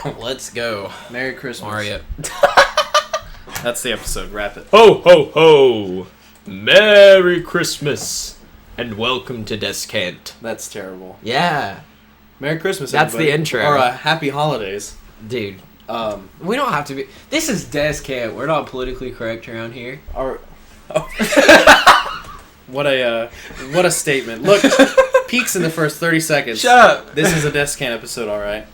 Let's go. Merry Christmas. Mario. That's the episode. Wrap it. Ho, ho, ho. Merry Christmas. And welcome to Descant. That's terrible. Yeah. Merry Christmas, That's everybody. the intro. Or Happy Holidays. Dude. We don't have to be... This is Descant. We're not politically correct around here. What a statement. Look, peaks in the first 30 seconds. Shut up. This is a Descant episode, alright.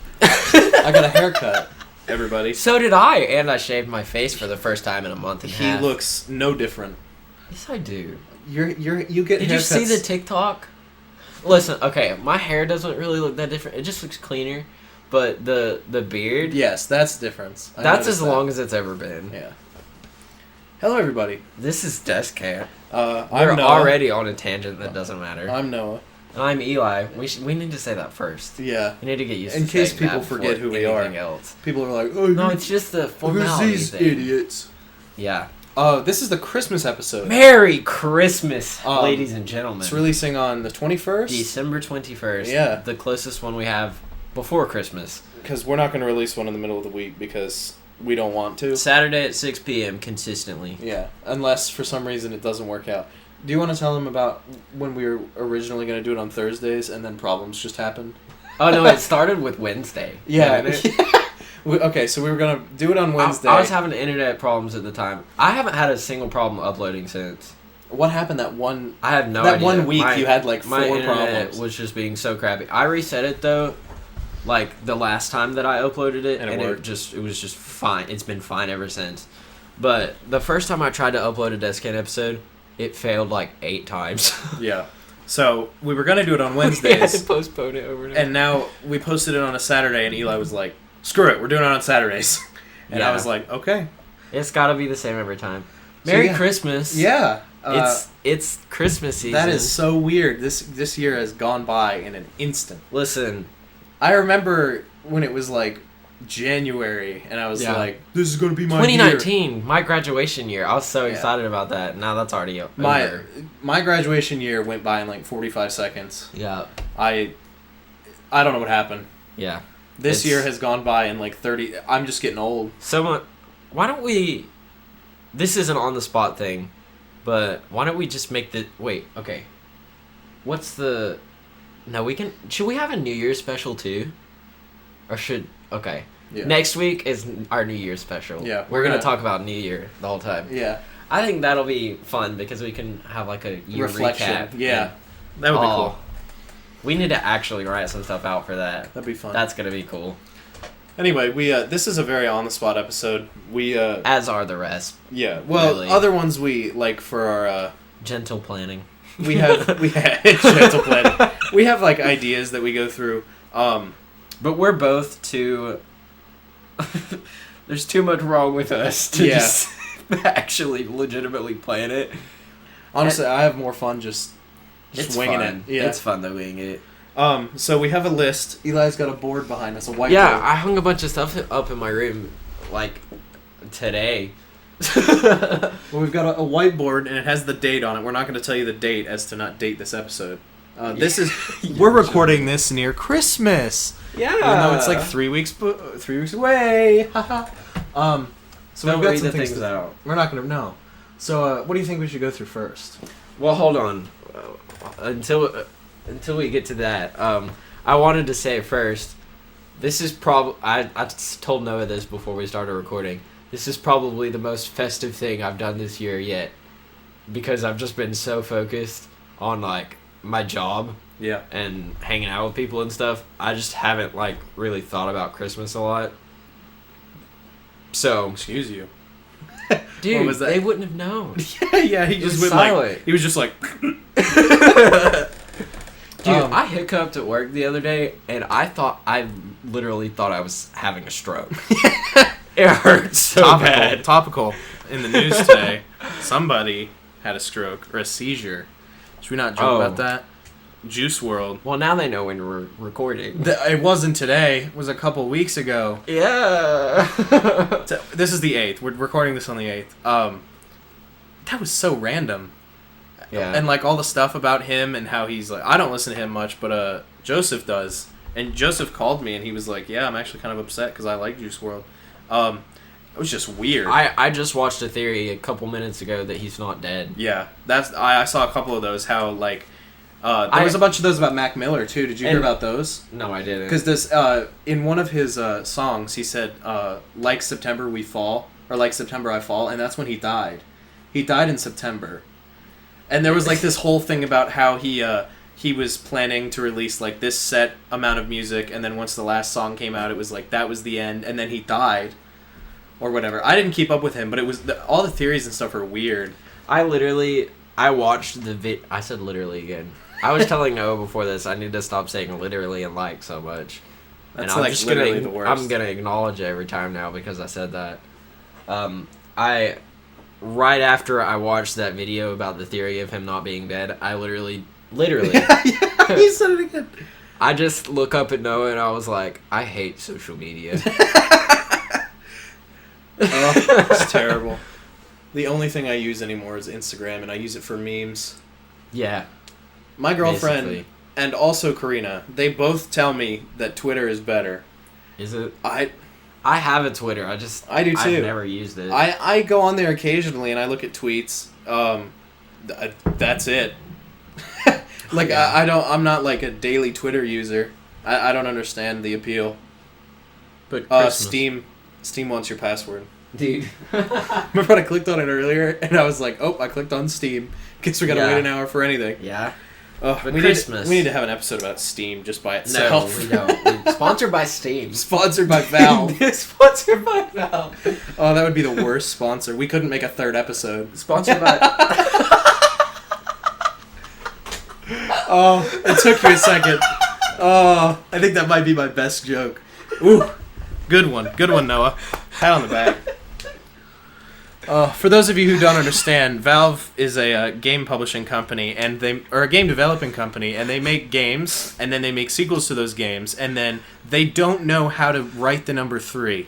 I got a haircut, everybody. So did I. And I shaved my face for the first time in a month and a half. He looks no different. Yes, I do. You get Did haircuts. you see the TikTok? Listen, okay, my hair doesn't really look that different. It just looks cleaner. But the beard... Yes, that's the difference. That's as long as it's ever been. Yeah. Hello, everybody. This is Descant. I'm We're Noah. already on a tangent that doesn't matter. I'm Noah. And I'm Eli. We need to say that first. Yeah. We need to get used In to case saying people that forget before who we are. anything else. People are like, oh, No, it's just the formality who's these thing. idiots? Yeah. This is the Christmas episode. Merry Christmas, ladies and gentlemen. It's releasing on the 21st. December 21st. Yeah. The closest one we have before Christmas. Because we're not going to release one in the middle of the week because we don't want to. Saturday at 6 p.m. consistently. Yeah, unless for some reason it doesn't work out. Do you want to tell them about when we were originally going to do it on Thursdays and then problems just happened? Oh, no, it started with Wednesday. Yeah. didn't it? Okay, so we were going to do it on Wednesday. I was having internet problems at the time. I haven't had a single problem uploading since. What happened that one... I have no that idea. one week you had like 4 my internet problems. was just being so crappy. I reset it though, like the last time that I uploaded it, And it worked. it was just fine. It's been fine ever since. But the first time I tried to upload a Descant episode, it failed like 8 times. Yeah. So we were going to do it on We had to Wednesdays, postpone it over. and now we posted it on a Saturday, and Eli was like, screw it, we're doing it on Saturdays. And I Yeah. was like, okay. It's got to be the same every time. So, Merry yeah. Christmas. Yeah. It's Christmas season. That is so weird. This year has gone by in an instant. Listen, I remember when it was like January, and I was Yeah. like, "This is gonna be my 2019, my graduation year. I was so Yeah. excited about that. Now that's already over. year." My graduation year went by in like 45 seconds. Yeah. I don't know what happened. Yeah. This It's- year has gone by in like 30. I'm just getting old. Someone, why don't we? This isn't on the spot thing, but why don't we just make the wait? Okay, what's the? No, we can. Should we have a New Year's special too? Or should okay? Yeah. Next week is our New Year's special. Yeah, we're we're gonna gonna- talk about New Year the whole time. Yeah. I think that'll be fun because we can have like a year Reflection. recap. Yeah. and- That would be Oh, cool. We need to actually write some stuff out for that. That'd be fun. That's gonna be cool. Anyway, we this is a very on the spot episode. We As are the rest. yeah. Well, Really. other ones we like for our Gentle planning. we have gentle planning. We have like ideas that we go through. But we're both too... There's too much wrong with us to Yeah. just actually legitimately plan it. Honestly, I have more fun just It's winging fun. it. Yeah. It's fun to wing it. So we have a list. Eli's got a board behind us, a whiteboard. Yeah, I hung a bunch of stuff up in my room, like, today. Well, we've got a whiteboard, and it has the date on it. We're not going to tell you the date as to not date this episode. This is we're recording this near Christmas. Yeah. Even though it's like 3 weeks away. Haha. So Don't we've got read some the things things out. We're not going to know. So what do you think we should go through first? Well, hold on. Until we get to that, I wanted to say first, this is I told Noah this before we started recording. This is probably the most festive thing I've done this year yet, because I've just been so focused on like my job Yeah. and hanging out with people and stuff. I just haven't like really thought about Christmas a lot. So, Excuse you. dude, What was that? they wouldn't have known. Yeah, he It just was went silent. like he was just like Dude, I hiccuped at work the other day, and I literally thought I was having a stroke. It hurt so bad. Topical in the news today. Somebody had a stroke or a seizure. Should we not joke Oh. about that? Juice World. Well, now they know when we're recording. It wasn't today. It was a couple weeks ago. Yeah. This is the 8th. We're recording this on the 8th. That was so random. Yeah. And like all the stuff about him and how he's like, I don't listen to him much, but Joseph does. And Joseph called me and he was like, "Yeah, I'm actually kind of upset because I like Juice World." It was just weird. I just watched a theory a couple minutes ago that he's not dead. Yeah, I saw a couple of those. How like there was a bunch of those about Mac Miller too. Did you hear about those? No, I didn't. Because this in one of his songs, he said, "Like September we fall," or "Like September I fall," and that's when he died. He died in September, and there was like this whole thing about how he was planning to release like this set amount of music, and then once the last song came out, it was like that was the end, and then he died. Or whatever. I didn't keep up with him, but it was all the theories and stuff are weird. I watched the I said literally again. I was telling Noah before this, I need to stop saying literally and like so much. That's and I'm like just literally gonna, the worst. I'm gonna acknowledge it every time now because I said that. Right after I watched that video about the theory of him not being dead, I literally. Yeah, you said it again. I just look up at Noah and I was like, I hate social media. Oh, it's terrible. The only thing I use anymore is Instagram, and I use it for memes. Yeah. My girlfriend Basically. and also Karina, they both tell me that Twitter is better. Is it? I have a Twitter. I do too. I've never used it. I go on there occasionally and I look at tweets. That's it. Like Yeah. I'm not like a daily Twitter user. I don't understand the appeal. But Christmas. Steam wants your password. Dude. Remember when I clicked on it earlier and I was like, oh, I clicked on Steam. Guess we gotta wait an hour for anything. Yeah. But Christmas. We need to have an episode about Steam just by No, itself. we don't. Sponsored by Steam. Sponsored by Valve. Sponsored by Valve. Oh, that would be the worst sponsor. We couldn't make a third episode. Sponsored by... Oh, it took you a second. Oh, I think that might be my best joke. Ooh, good one. Good one, Noah. Pat on the back. For those of you who don't understand, Valve is a game publishing company, or a game developing company, and they make games, and then they make sequels to those games, and then they don't know how to write the number 3.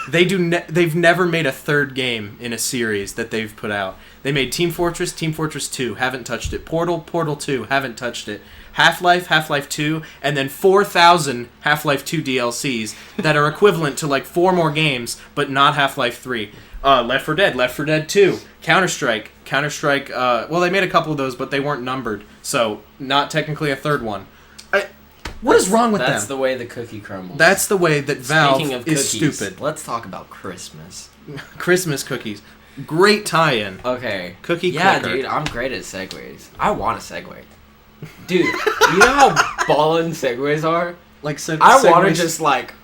They've never made a third game in a series that they've put out. They made Team Fortress 2, haven't touched it. Portal 2, haven't touched it. Half-Life 2, and then 4,000 Half-Life 2 DLCs that are equivalent to like 4 more games, but not Half-Life 3. Left 4 Dead 2, Counter-Strike, well, they made a couple of those, but they weren't numbered, so not technically a third one. What is wrong with them? That's the way the cookie crumbles. That's the way that Valve Speaking of is cookies, stupid. let's talk about Christmas. Christmas cookies. Great tie-in. Okay. Cookie Yeah, clicker. dude, I'm great at segues. I want a segue. Dude, you know how ballin' segues are? Like I want to just like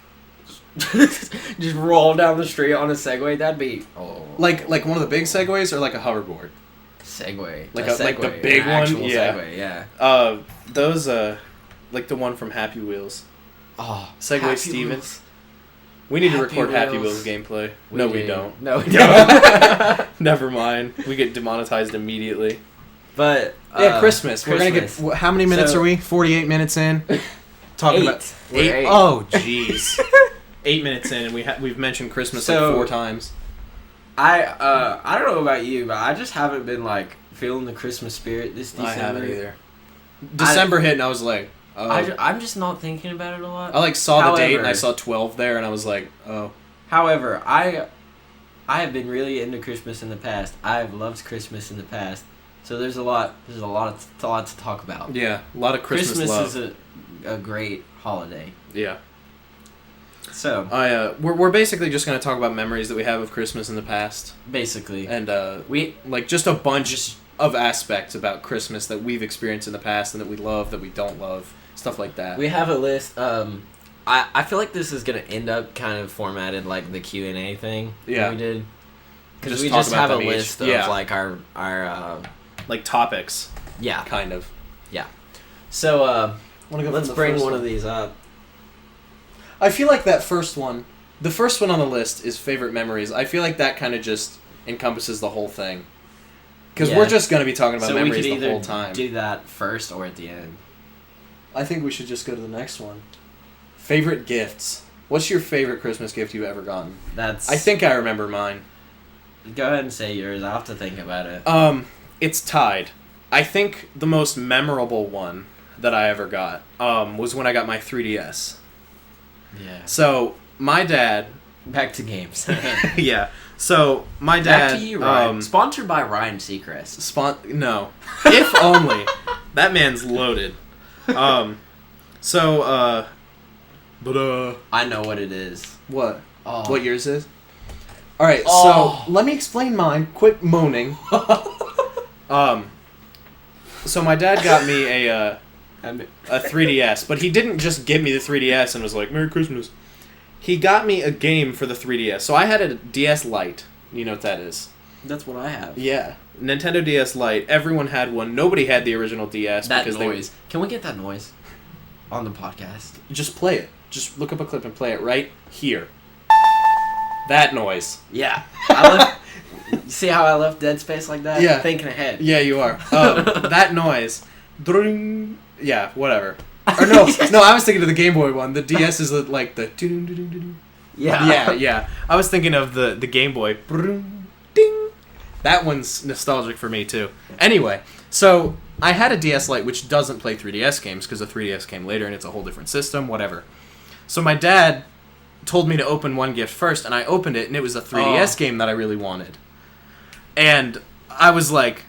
just roll down the street on a Segway. That'd be like one of the big segways or like a hoverboard. Segway, Like a like the Segway, big an one. actual Yeah. Segway, yeah. Those like the one from Happy Wheels. Oh, Segway Happy Stevens. Wheels. We need to Happy record Happy Wheels. Wheels gameplay. We No, do. we don't. No, we don't. Never mind. We get demonetized immediately. But Yeah, Christmas. We're gonna get. How many minutes So- are we? 48 minutes in. Talking about We're 8. eight. Oh, jeez. 8 minutes in, and we've mentioned Christmas So- like 4 times. I don't know about you, but I just haven't been like feeling the Christmas spirit this December. I haven't either. December hit, and I was like, oh. I'm just not thinking about it a lot. I like saw the date, and I However- saw 12 there, and I was like, oh. However, I have been really into Christmas in the past. I've loved Christmas in the past. So there's a lot to talk about. Yeah, a lot of Christmas love. is a great holiday. Yeah. So We're basically just gonna talk about memories that we have of Christmas in the past, basically, and we like just a bunch of aspects about Christmas that we've experienced in the past and that we love, that we don't love, stuff like that. we have a list. I feel like this is gonna end up kind of formatted like the Q&A thing Yeah. that we did. Because Just we talk just about have a them each. list of Yeah. like our Like topics, yeah. kind of. So Wanna go let's from the bring first one of these up. I feel like that first one, the first one on the list is favorite memories. I feel like that kind of just encompasses the whole thing. Because Yeah. we're just going to be talking about So we memories could the either whole time. do that first or at the end. I think we should just go to the next one. Favorite gifts. What's your favorite Christmas gift you've ever gotten? That's. I think I remember mine. Go ahead and say yours. I'll have to think about it. It's tied. I think the most memorable one that I ever got was when I got my 3DS. Yeah. So my dad. Back to games. Yeah. So my dad. Back to you, Ryan. Sponsored by Ryan Seacrest. No. If only. That man's loaded. But I know what it is. What? Oh. What yours is? All right. Oh. So let me explain mine. Quit moaning. So my dad got me a 3DS, but he didn't just give me the 3DS and was like, "Merry Christmas." He got me a game for the 3DS. So I had a DS Lite. You know what that is? That's what I have. Yeah. Nintendo DS Lite. Everyone had one. Nobody had the original DS. That because noise. Can we get that noise on the podcast? Just play it. Just look up a clip and play it right here. That noise. Yeah. See how I left dead space like that? Yeah. Thinking ahead. Yeah, you are. That noise. Yeah, whatever. Or no, I was thinking of the Game Boy one. The DS is like the... Yeah. Yeah. I was thinking of the Game Boy. Ding. That one's nostalgic for me, too. Anyway, so I had a DS Lite, which doesn't play 3DS games, because the 3DS came later, and it's a whole different system, whatever. So my dad told me to open one gift first, and I opened it, and it was a 3DS game that I really wanted. And I was like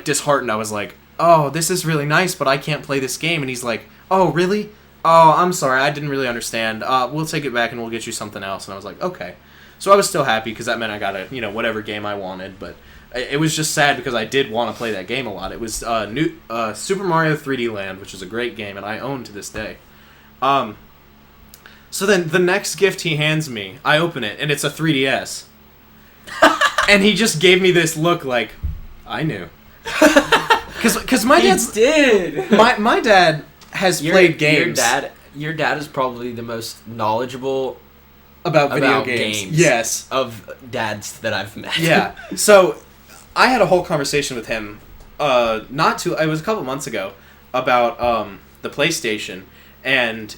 disheartened. I was like, "Oh, this is really nice, but I can't play this game." And he's like, "Oh, really? Oh, I'm sorry. I didn't really understand. We'll take it back and we'll get you something else." And I was like, "Okay." So I was still happy because that meant I got whatever game I wanted. But it was just sad because I did want to play that game a lot. It was Super Mario 3D Land, which is a great game, and I own to this day. So then the next gift he hands me, I open it, and it's a 3DS. And he just gave me this look like, I knew. Because my dad's... did! My dad has played games. Your dad is probably the most knowledgeable about video games. Yes. Of dads that I've met. Yeah. So I had a whole conversation with him, it was a couple months ago, about the PlayStation. And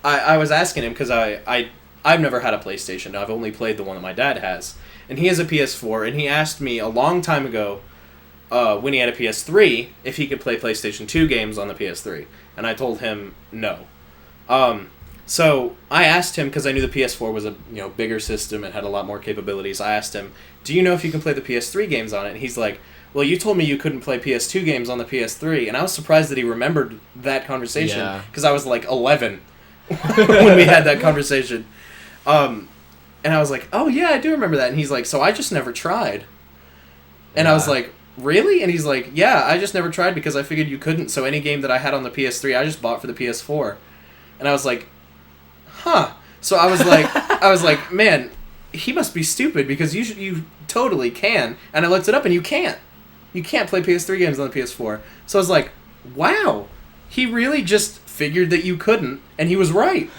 I was asking him, because I've never had a PlayStation. I've only played the one that my dad has. And he has a PS4, and he asked me a long time ago, when he had a PS3, if he could play PlayStation 2 games on the PS3. And I told him no. So I asked him, because I knew the PS4 was a bigger system and had a lot more capabilities, I asked him, "Do you know if you can play the PS3 games on it?" And he's like, "Well, you told me you couldn't play PS2 games on the PS3. And I was surprised that he remembered that conversation, because I was like 11 when we had that conversation. And I was like, "Oh yeah, I do remember that." And he's like, "So I just never tried." And I was like, "Really?" And he's like, "Yeah, I just never tried because I figured you couldn't. So any game that I had on the PS3, I just bought for the PS4." And I was like, "Huh." So I was like, "Man, he must be stupid because you totally can." And I looked it up, and you can't. You can't play PS3 games on the PS4. So I was like, "Wow, he really just figured that you couldn't, and he was right."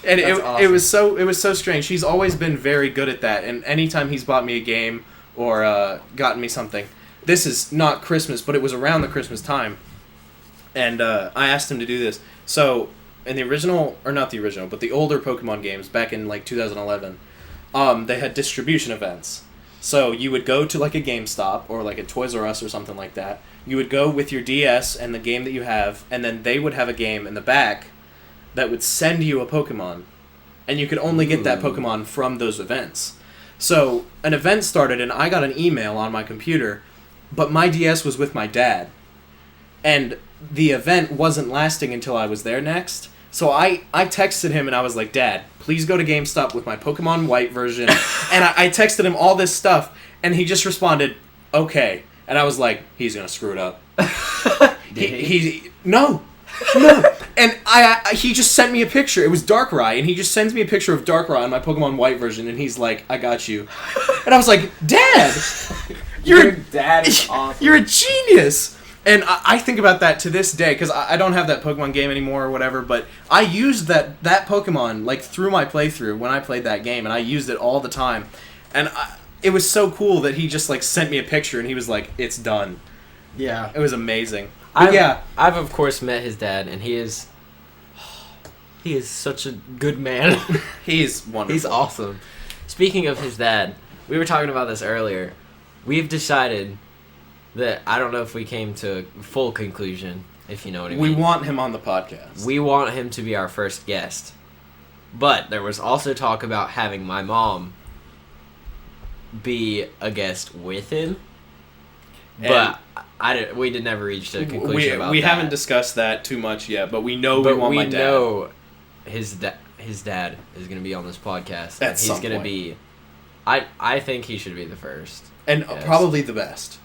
And awesome. it was so strange. He's always been very good at that. And anytime he's bought me a game or gotten me something, this is not Christmas, but it was around the Christmas time. And I asked him to do this. So in the original, or not the original, but the older Pokemon games back in like 2011, they had distribution events. So you would go to like a GameStop or like a Toys R Us or something like that. You would go with your DS and the game that you have, and then they would have a game in the back that would send you a Pokemon. And you could only get that Pokemon from those events. So an event started, and I got an email on my computer, but my DS was with my dad. And the event wasn't lasting until I was there next. So I texted him, and I was like, "Dad, please go to GameStop with my Pokemon White version." And I texted him all this stuff, and he just responded, "Okay." And I was like, he's going to screw it up. No. And he just sent me a picture. It was Darkrai, and he just sends me a picture of Darkrai on my Pokemon White version, and he's like, "I got you." And I was like, "Dad, your dad is awesome. You're a genius." And I think about that to this day, because I don't have that Pokemon game anymore or whatever, but I used that Pokemon like through my playthrough when I played that game, and I used it all the time. And it was so cool that he just like sent me a picture, and he was like, "It's done." Yeah. It was amazing. I've of course met his dad, and he is such a good man. He's wonderful. He's awesome. Speaking of his dad, we were talking about this earlier. We've decided that I don't know if we came to a full conclusion, if you know what I mean. We want him on the podcast. We want him to be our first guest. But there was also talk about having my mom be a guest with him. But we did never reach a conclusion about that. We haven't discussed that too much yet, but we know we want my dad. But we know his dad is going to be on this podcast. At some he's going to be... I think he should be the first. And probably the best.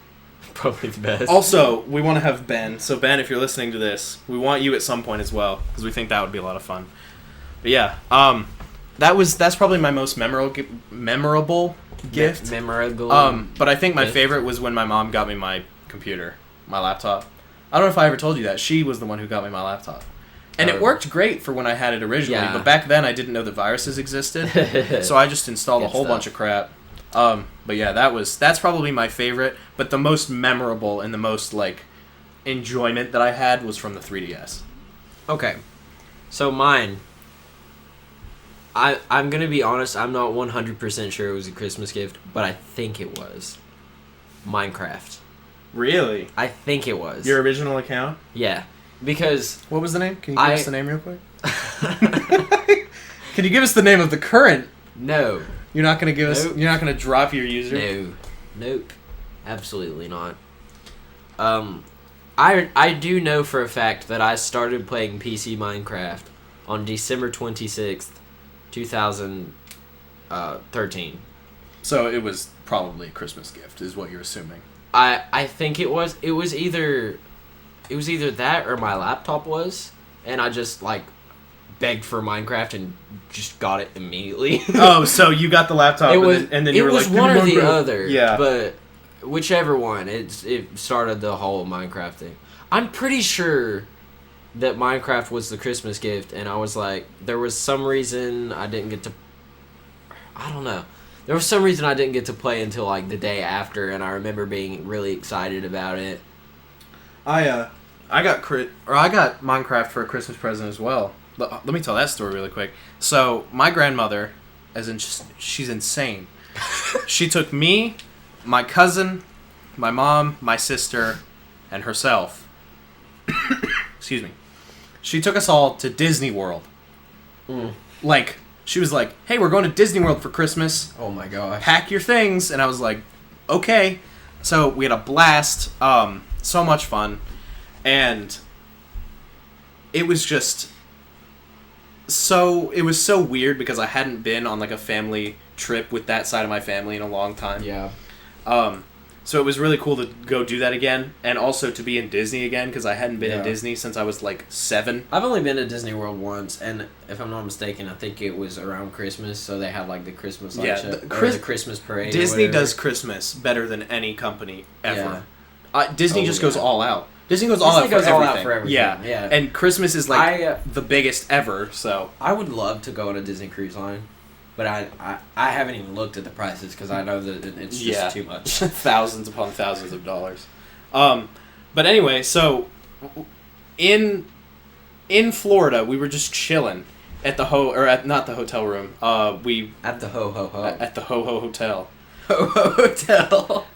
Probably the best. Also, we want to have Ben. So Ben, if you're listening to this, we want you at some point as well, because we think that would be a lot of fun. But yeah, that's probably my most memorable gift. Memorable. But I think my favorite was when my mom got me my computer, my laptop. I don't know if I ever told you that. She was the one who got me my laptop. And it worked great for when I had it originally, but back then I didn't know that viruses existed, so I just installed a whole bunch of crap. But yeah, that's probably my favorite, but the most memorable and the most, like, enjoyment that I had was from the 3DS. Okay. So mine, I'm going to be honest, I'm not 100% sure it was a Christmas gift, but I think it was. Minecraft. Really? I think it was. Your original account? Yeah. Because... What was the name? Can you give us the name real quick? Can you give us the name of the current? No. You're not going to give us... You're not going to drop your user? No. Nope. Absolutely not. I do know for a fact that I started playing PC Minecraft on December 26th, 2013. So it was probably a Christmas gift, is what you're assuming. I think it was. It was either that or my laptop was, and I just, like, begged for Minecraft and just got it immediately. Oh, so you got the laptop and then you were like... It was one or the other. Yeah. But whichever one, it started the whole Minecraft thing. I'm pretty sure that Minecraft was the Christmas gift, and I was like, there was some reason I didn't get to... I don't know. There was some reason I didn't get to play until, like, the day after, and I remember being really excited about it. I got Minecraft for a Christmas present as well. Let me tell that story really quick. So, my grandmother, she's insane. She took me, my cousin, my mom, my sister, and herself. Excuse me. She took us all to Disney World. Like, she was like, hey, we're going to Disney World for Christmas. Oh my gosh. Pack your things. And I was like, okay. So, we had a blast. So much fun. And it was just... it was so weird because I hadn't been on, like, a family trip with that side of my family in a long time. Yeah. So it was really cool to go do that again, and also to be in Disney again, because I hadn't been in Disney since I was, like, 7. I've only been to Disney World once, and if I'm not mistaken, I think it was around Christmas, so they had, like, the Christmas light show, the Christmas parade. Disney does Christmas better than any company ever. Yeah. Disney just goes all out. Disney goes all out for everything. Yeah. And Christmas is, like, the biggest ever, so... I would love to go on a Disney Cruise Line, but I haven't even looked at the prices, because I know that it's just too much. Thousands upon thousands of dollars. But anyway, so... In Florida, we were just chilling at the not the hotel room. At the Ho at the Ho Hotel. Ho Hotel.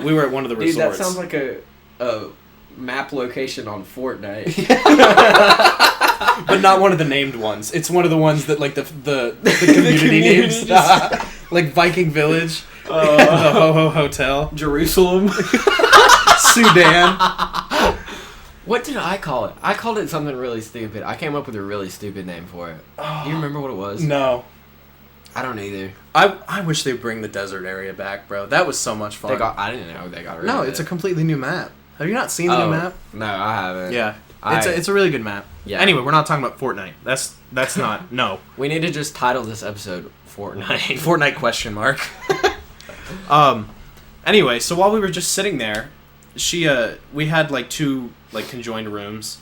We were at one of the resorts. Dude, that sounds like a map location on Fortnite. But not one of the named ones. It's one of the ones that, like, the community names. Like Viking Village, the Ho Hotel, Jerusalem, Sudan. What did I call it? I called it something really stupid. I came up with a really stupid name for it. Do you remember what it was? No. I don't either. I wish they'd bring the desert area back, bro. That was so much fun. I didn't know they got rid of it. No, it's a completely new map. Have you not seen the new map? No, I haven't. Yeah. It's a really good map. Yeah. Anyway, we're not talking about Fortnite. That's not... No. We need to just title this episode Fortnite. Fortnite question mark. Anyway, so while we were just sitting there, we had, like, 2, like, conjoined rooms.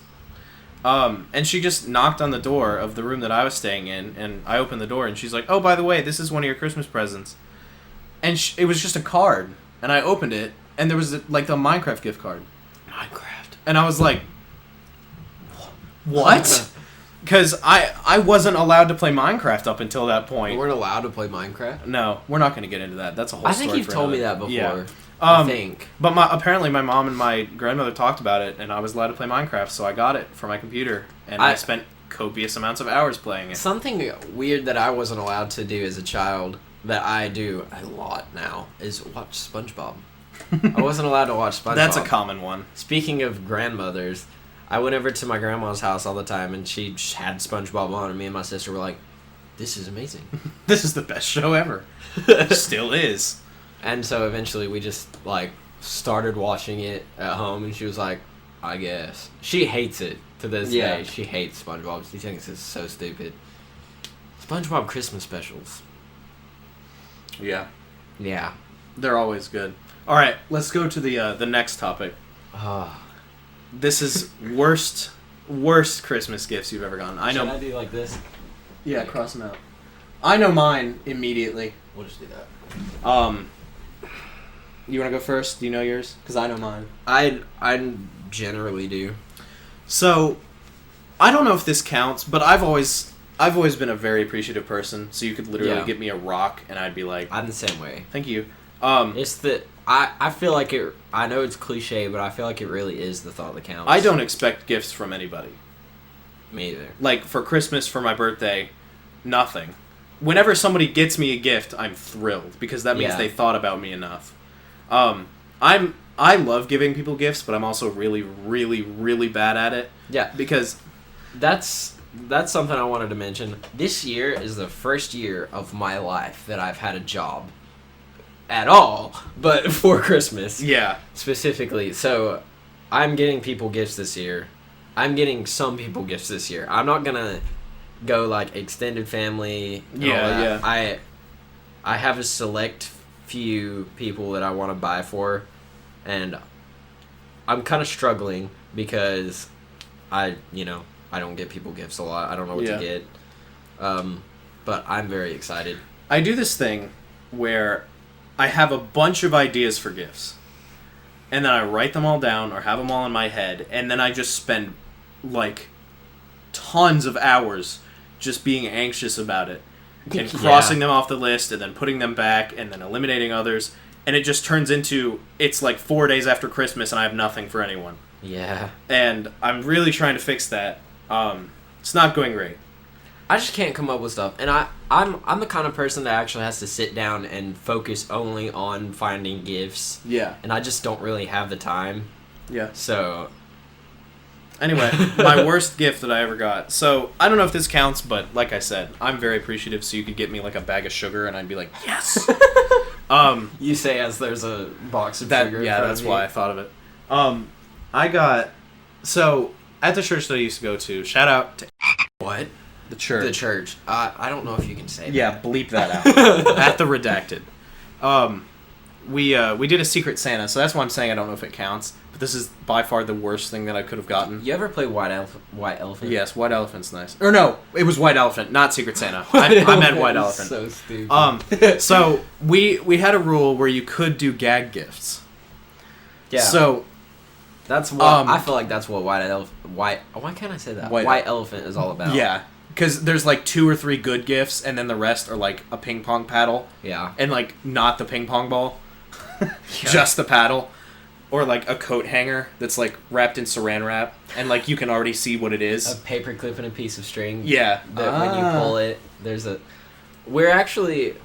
And she just knocked on the door of the room that I was staying in, and I opened the door, and she's like, oh, by the way, this is one of your Christmas presents. And it was just a card, and I opened it, and there was, like, the Minecraft gift card. Minecraft. And I was like, what? Because I wasn't allowed to play Minecraft up until that point. You weren't allowed to play Minecraft? No, we're not going to get into that. That's a whole story. I think you've told me that before. Yeah. I think. But apparently my mom and my grandmother talked about it, and I was allowed to play Minecraft, so I got it for my computer, and I spent copious amounts of hours playing it. Something weird that I wasn't allowed to do as a child that I do a lot now is watch SpongeBob. I wasn't allowed to watch SpongeBob. That's a common one. Speaking of grandmothers, I went over to my grandma's house all the time, and she had SpongeBob on, and me and my sister were like, this is amazing. This is the best show ever. Still is. And so eventually we just, like, started watching it at home, and she was like, I guess. She hates it to this day. She hates SpongeBob. She thinks it's so stupid. SpongeBob Christmas specials. Yeah. Yeah. They're always good. All right, let's go to the next topic. This is worst Christmas gifts you've ever gotten. I know. Should I do like this? Yeah, cross them out. I know mine immediately. We'll just do that. You want to go first? Do you know yours? Because I know mine. I generally do. So, I don't know if this counts, but I've always been a very appreciative person. So you could literally give me a rock, and I'd be like, I'm the same way. Thank you. It's the I feel like it. I know it's cliche, but I feel like it really is the thought that counts. I don't expect gifts from anybody. Me either. Like for Christmas, for my birthday, nothing. Whenever somebody gets me a gift, I'm thrilled because that means they thought about me enough. I love giving people gifts, but I'm also really, really, really bad at it. Yeah, because that's something I wanted to mention. This year is the first year of my life that I've had a job at all, but for Christmas. Yeah. Specifically. So I'm getting people gifts this year. I'm getting some people gifts this year. I'm not gonna go like extended family. Yeah. I have a select few people that I want to buy for, and I'm kind of struggling because I don't get people gifts a lot. I don't know what to get. But I'm very excited. I do this thing where I have a bunch of ideas for gifts, and then I write them all down or have them all in my head, and then I just spend like tons of hours just being anxious about it and crossing them off the list and then putting them back and then eliminating others, and it just turns into it's like 4 days after Christmas and I have nothing for anyone. Yeah. And I'm really trying to fix that. It's not going great. I just can't come up with stuff, and I'm the kind of person that actually has to sit down and focus only on finding gifts. Yeah. And I just don't really have the time. Yeah. So. Anyway, my worst gift that I ever got. So I don't know if this counts, but like I said, I'm very appreciative. So you could get me like a bag of sugar, and I'd be like, yes. You say as there's a box of sugar. Yeah, that's why I thought of it. I got at the church that I used to go to. Shout out to what. The church. The church. I don't know if you can say that. Yeah, bleep that out. At the redacted. We did a Secret Santa, so that's why I'm saying I don't know if it counts. But this is by far the worst thing that I could have gotten. You ever play White Elephant? Yes, White Elephant's nice. Or no, it was White Elephant, not Secret Santa. I meant White Elephant. So stupid. So we had a rule where you could do gag gifts. Yeah. So that's what I feel like. That's what why can't I say that? White Elephant is all about. Yeah. Because there's like 2 or 3 good gifts, and then the rest are like a ping pong paddle. Yeah. And like not the ping pong ball, just the paddle, or like a coat hanger that's like wrapped in Saran wrap, and like you can already see what it is. A paper clip and a piece of string. Yeah. That when you pull it, there's a. We're actually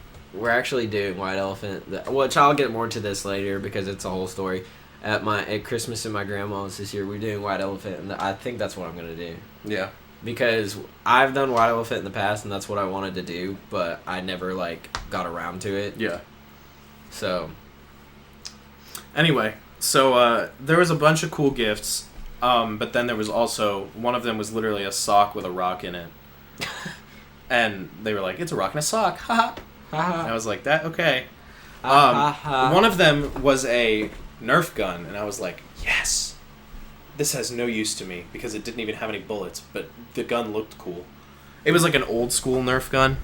doing White Elephant, which I'll get more to this later because it's a whole story. At Christmas at my grandma's this year, we're doing White Elephant, and I think that's what I'm gonna do. Yeah. Because I've done White Elephant in the past, and that's what I wanted to do, but I never, got around to it. Yeah. So. Anyway, there was a bunch of cool gifts, but then there was also, one of them was literally a sock with a rock in it. And they were like, it's a rock and a sock, haha. And I was like, okay. One of them was a Nerf gun, and I was like, yes. This has no use to me because it didn't even have any bullets, but the gun looked cool. It was like an old school Nerf gun.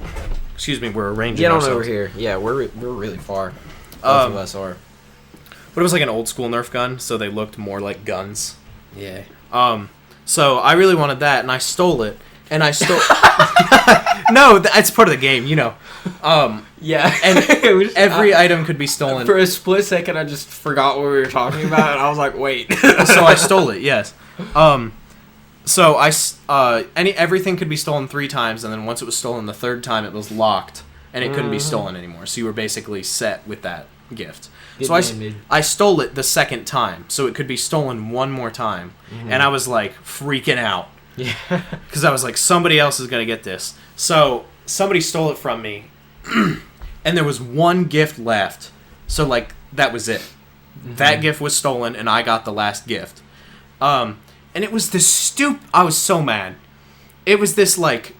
Excuse me, we're arranging Get on ourselves. over here. Yeah, we're really far. Both of us are. But it was like an old school Nerf gun, so they looked more like guns. Yeah. So I really wanted that, and I stole it. And I stole... No, that's part of the game, you know. Yeah, And it was, every item could be stolen. for a split second, I just forgot what we were talking about, and I was like, "Wait." So I stole it. Yes. So everything could be stolen 3 times, and then once it was stolen the 3rd time, it was locked, and it couldn't be stolen anymore. So you were basically set with that gift. So I stole it the 2nd time, so it could be stolen 1 more time, and I was like freaking out. Yeah. Because I was like, somebody else is gonna get this. So somebody stole it from me, and there was 1 gift left. So like that was it. That gift was stolen, and I got the last gift. And it was this I was so mad. It was this like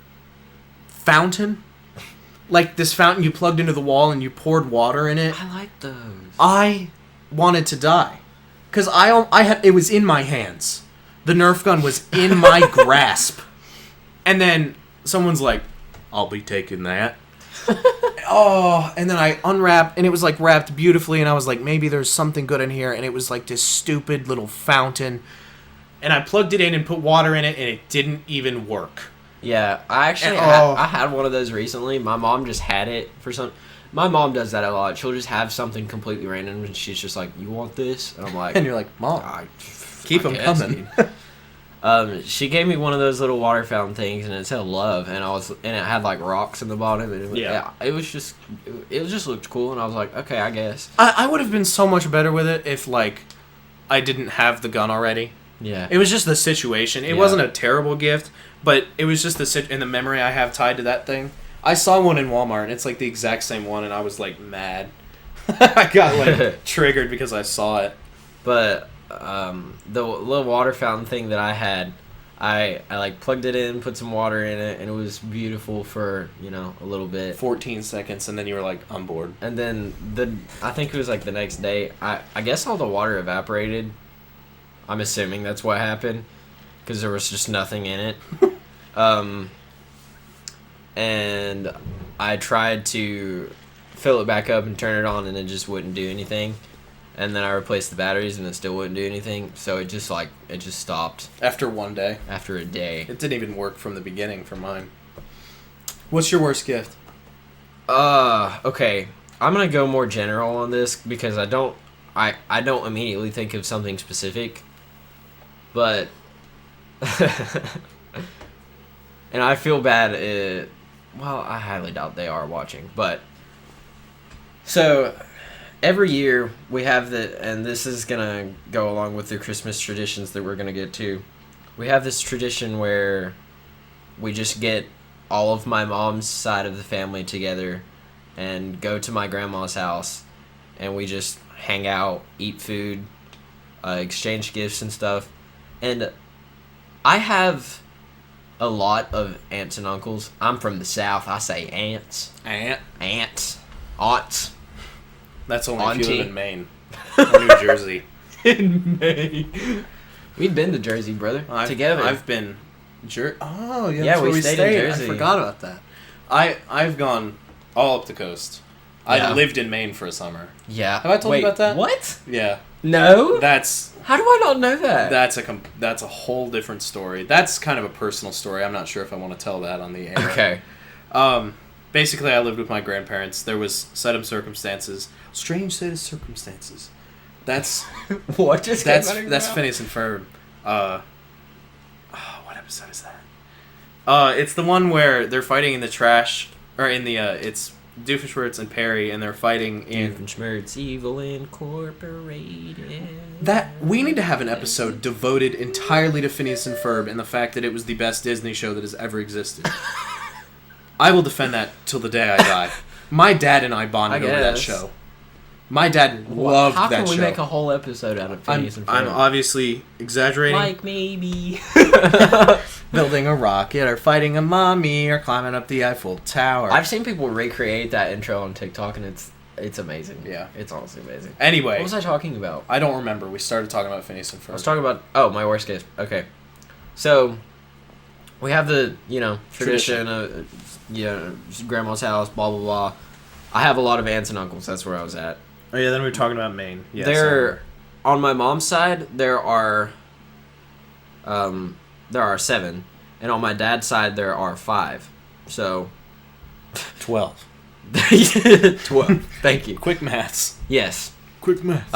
fountain, like this fountain you plugged into the wall and you poured water in it. I like those. I wanted to die, because I had it was in my hands. The Nerf gun was in my grasp, and then someone's like, "I'll be taking that." Oh, and then I unwrapped, and it was like wrapped beautifully, and I was like, maybe there's something good in here, and it was like this stupid little fountain, and I plugged it in and put water in it, and it didn't even work. Yeah, I actually I had one of those recently. My mom just had it for some. My mom does that a lot. She'll just have something completely random, and she's just like, "You want this?" And I'm like, And you're like, "Mom, keep them coming." She gave me one of those little water fountain things, and it said "love," and it had like rocks in the bottom, and it just looked cool, and I was like, okay, I guess. I would have been so much better with it if like I didn't have the gun already. Yeah, it was just the situation. It wasn't a terrible gift, but it was just the memory I have tied to that thing. I saw one in Walmart, and it's like the exact same one, and I was like mad. I got like triggered because I saw it. But the little water fountain thing that I had, I like plugged it in, put some water in it, and it was beautiful for a little bit. 14 seconds, and then you were like, I'm bored. And then I think it was like the next day. I guess all the water evaporated. I'm assuming that's what happened, because there was just nothing in it. And I tried to fill it back up and turn it on, and it just wouldn't do anything. And then I replaced the batteries, and it still wouldn't do anything. So it just stopped. After one day? After a day. It didn't even work from the beginning for mine. What's your worst gift? Okay. I'm gonna go more general on this, because I don't immediately think of something specific. But and I feel bad. Well, I highly doubt they are watching, but so every year we have and this is gonna go along with the Christmas traditions that we're gonna get to. We have this tradition where we just get all of my mom's side of the family together and go to my grandma's house, and we just hang out, eat food, exchange gifts and stuff. And I have a lot of aunts and uncles. I'm from the South. I say aunts. Aunts. Aunts. That's only Auntie. if you live in Maine. Or New Jersey. In Maine. We've been to Jersey, brother. Together. I've been... Oh, yeah, Yeah, that's where we stayed in Jersey. I forgot about that. I've gone all up the coast. Yeah. I lived in Maine for a summer. Yeah. Have I told you about that? What? Yeah. No? That's... How do I not know that? That's a whole different story. That's kind of a personal story. I'm not sure if I want to tell that on the air. Okay. Basically, I lived with my grandparents. There was strange set of circumstances. That's what just came out of your that's mouth? Phineas and Ferb. What episode is that? It's the one where they're fighting in the trash, or in the it's Doofenshmirtz and Perry, and they're fighting in Doofenshmirtz Evil Incorporated. That we need to have an episode devoted entirely to Phineas and Ferb and the fact that it was the best Disney show that has ever existed. I will defend that till the day I die. My dad and I bonded over that show. My dad loved that show. How can we make a whole episode out of Phineas and Ferb? I'm obviously exaggerating. Like maybe building a rocket, or fighting a mommy, or climbing up the Eiffel Tower. I've seen people recreate that intro on TikTok, and it's amazing. Yeah. It's honestly amazing. Anyway. What was I talking about? I don't remember. We started talking about Phineas and Ferb. I was talking about, my worst gift. Okay. So, we have the, tradition of, grandma's house, blah, blah, blah. I have a lot of aunts and uncles. That's where I was at. Oh, yeah, then we were talking about Maine. Yeah, on my mom's side, there are 7. And on my dad's side, there are 5. So, 12. 12. Thank you. Quick maths. Yes. Quick maths.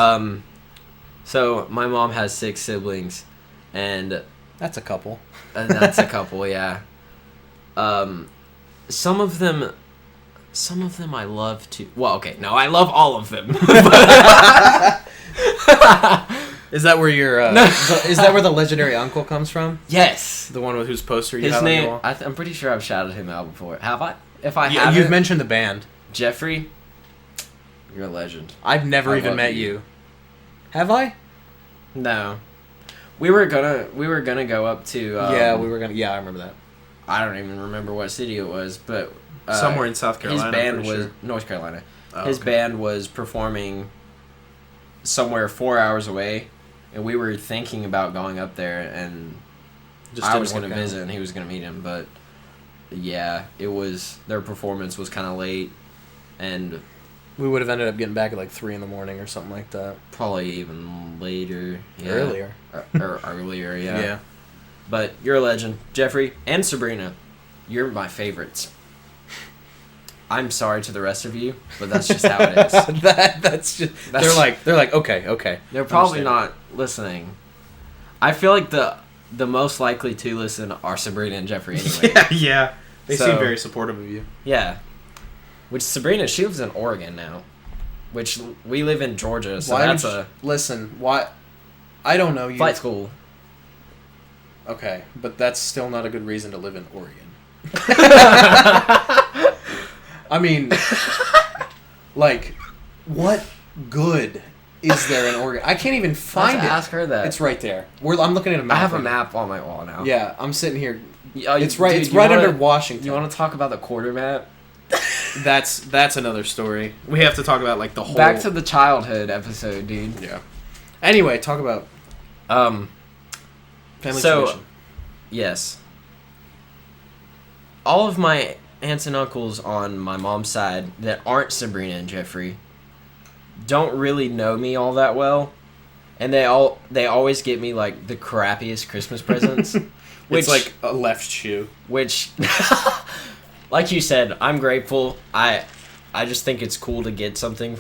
So my mom has 6 siblings, and That's a couple. that's a couple, yeah. Some of them I love to. Well, okay, no, I love all of them. Is that where your No. is that where the legendary uncle comes from? Yes. The one with whose poster you His have on your name. wall? I'm pretty sure I've shouted him out before. Have I? If I Yeah, haven't, you've mentioned the band. Jeffrey, you're a legend. I've never I even love met you. you. Have I? No, we were gonna go up to. Yeah, we were gonna. Yeah, I remember that. I don't even remember what city it was, but Somewhere in South Carolina. his band I'm was pretty sure. North Carolina. Oh, His okay. band was performing somewhere 4 hours away, and we were thinking about going up there, and Just I didn't was gonna work out. visit, and he was gonna meet him, but yeah, it was their performance was kind of late, and We would have ended up getting back at like 3 a.m. or something like that. probably even later, yeah. Earlier. or earlier, yeah. But you're a legend, Jeffrey and Sabrina. You're my favorites. I'm sorry to the rest of you, but that's just how it is. That's just. They're like okay. They're probably Understand. not listening. I feel like the most likely to listen are Sabrina and Jeffrey anyway. Yeah. They So- seem very supportive of you. Yeah. Which Sabrina, she lives in Oregon now. Which we live in Georgia, so that's a listen? Why? I don't know you. flight school. Okay, but that's still not a good reason to live in Oregon. I mean, like, what good is there in Oregon? I can't even find it. Ask her that. It's right there. I'm looking at a map. I have a right now. map on my wall now. Yeah, I'm sitting here. Oh, It's right. dude, It's you right wanna- under Washington. You want to talk about the quarter map? That's another story. We have to talk about like the whole. Back to the childhood episode, dude. Yeah. Anyway, talk about family So- tradition. Yes. All of my aunts and uncles on my mom's side that aren't Sabrina and Jeffrey don't really know me all that well, and they always get me like the crappiest Christmas presents. It's like a left shoe. Which, like you said, I'm grateful. I just think it's cool to get something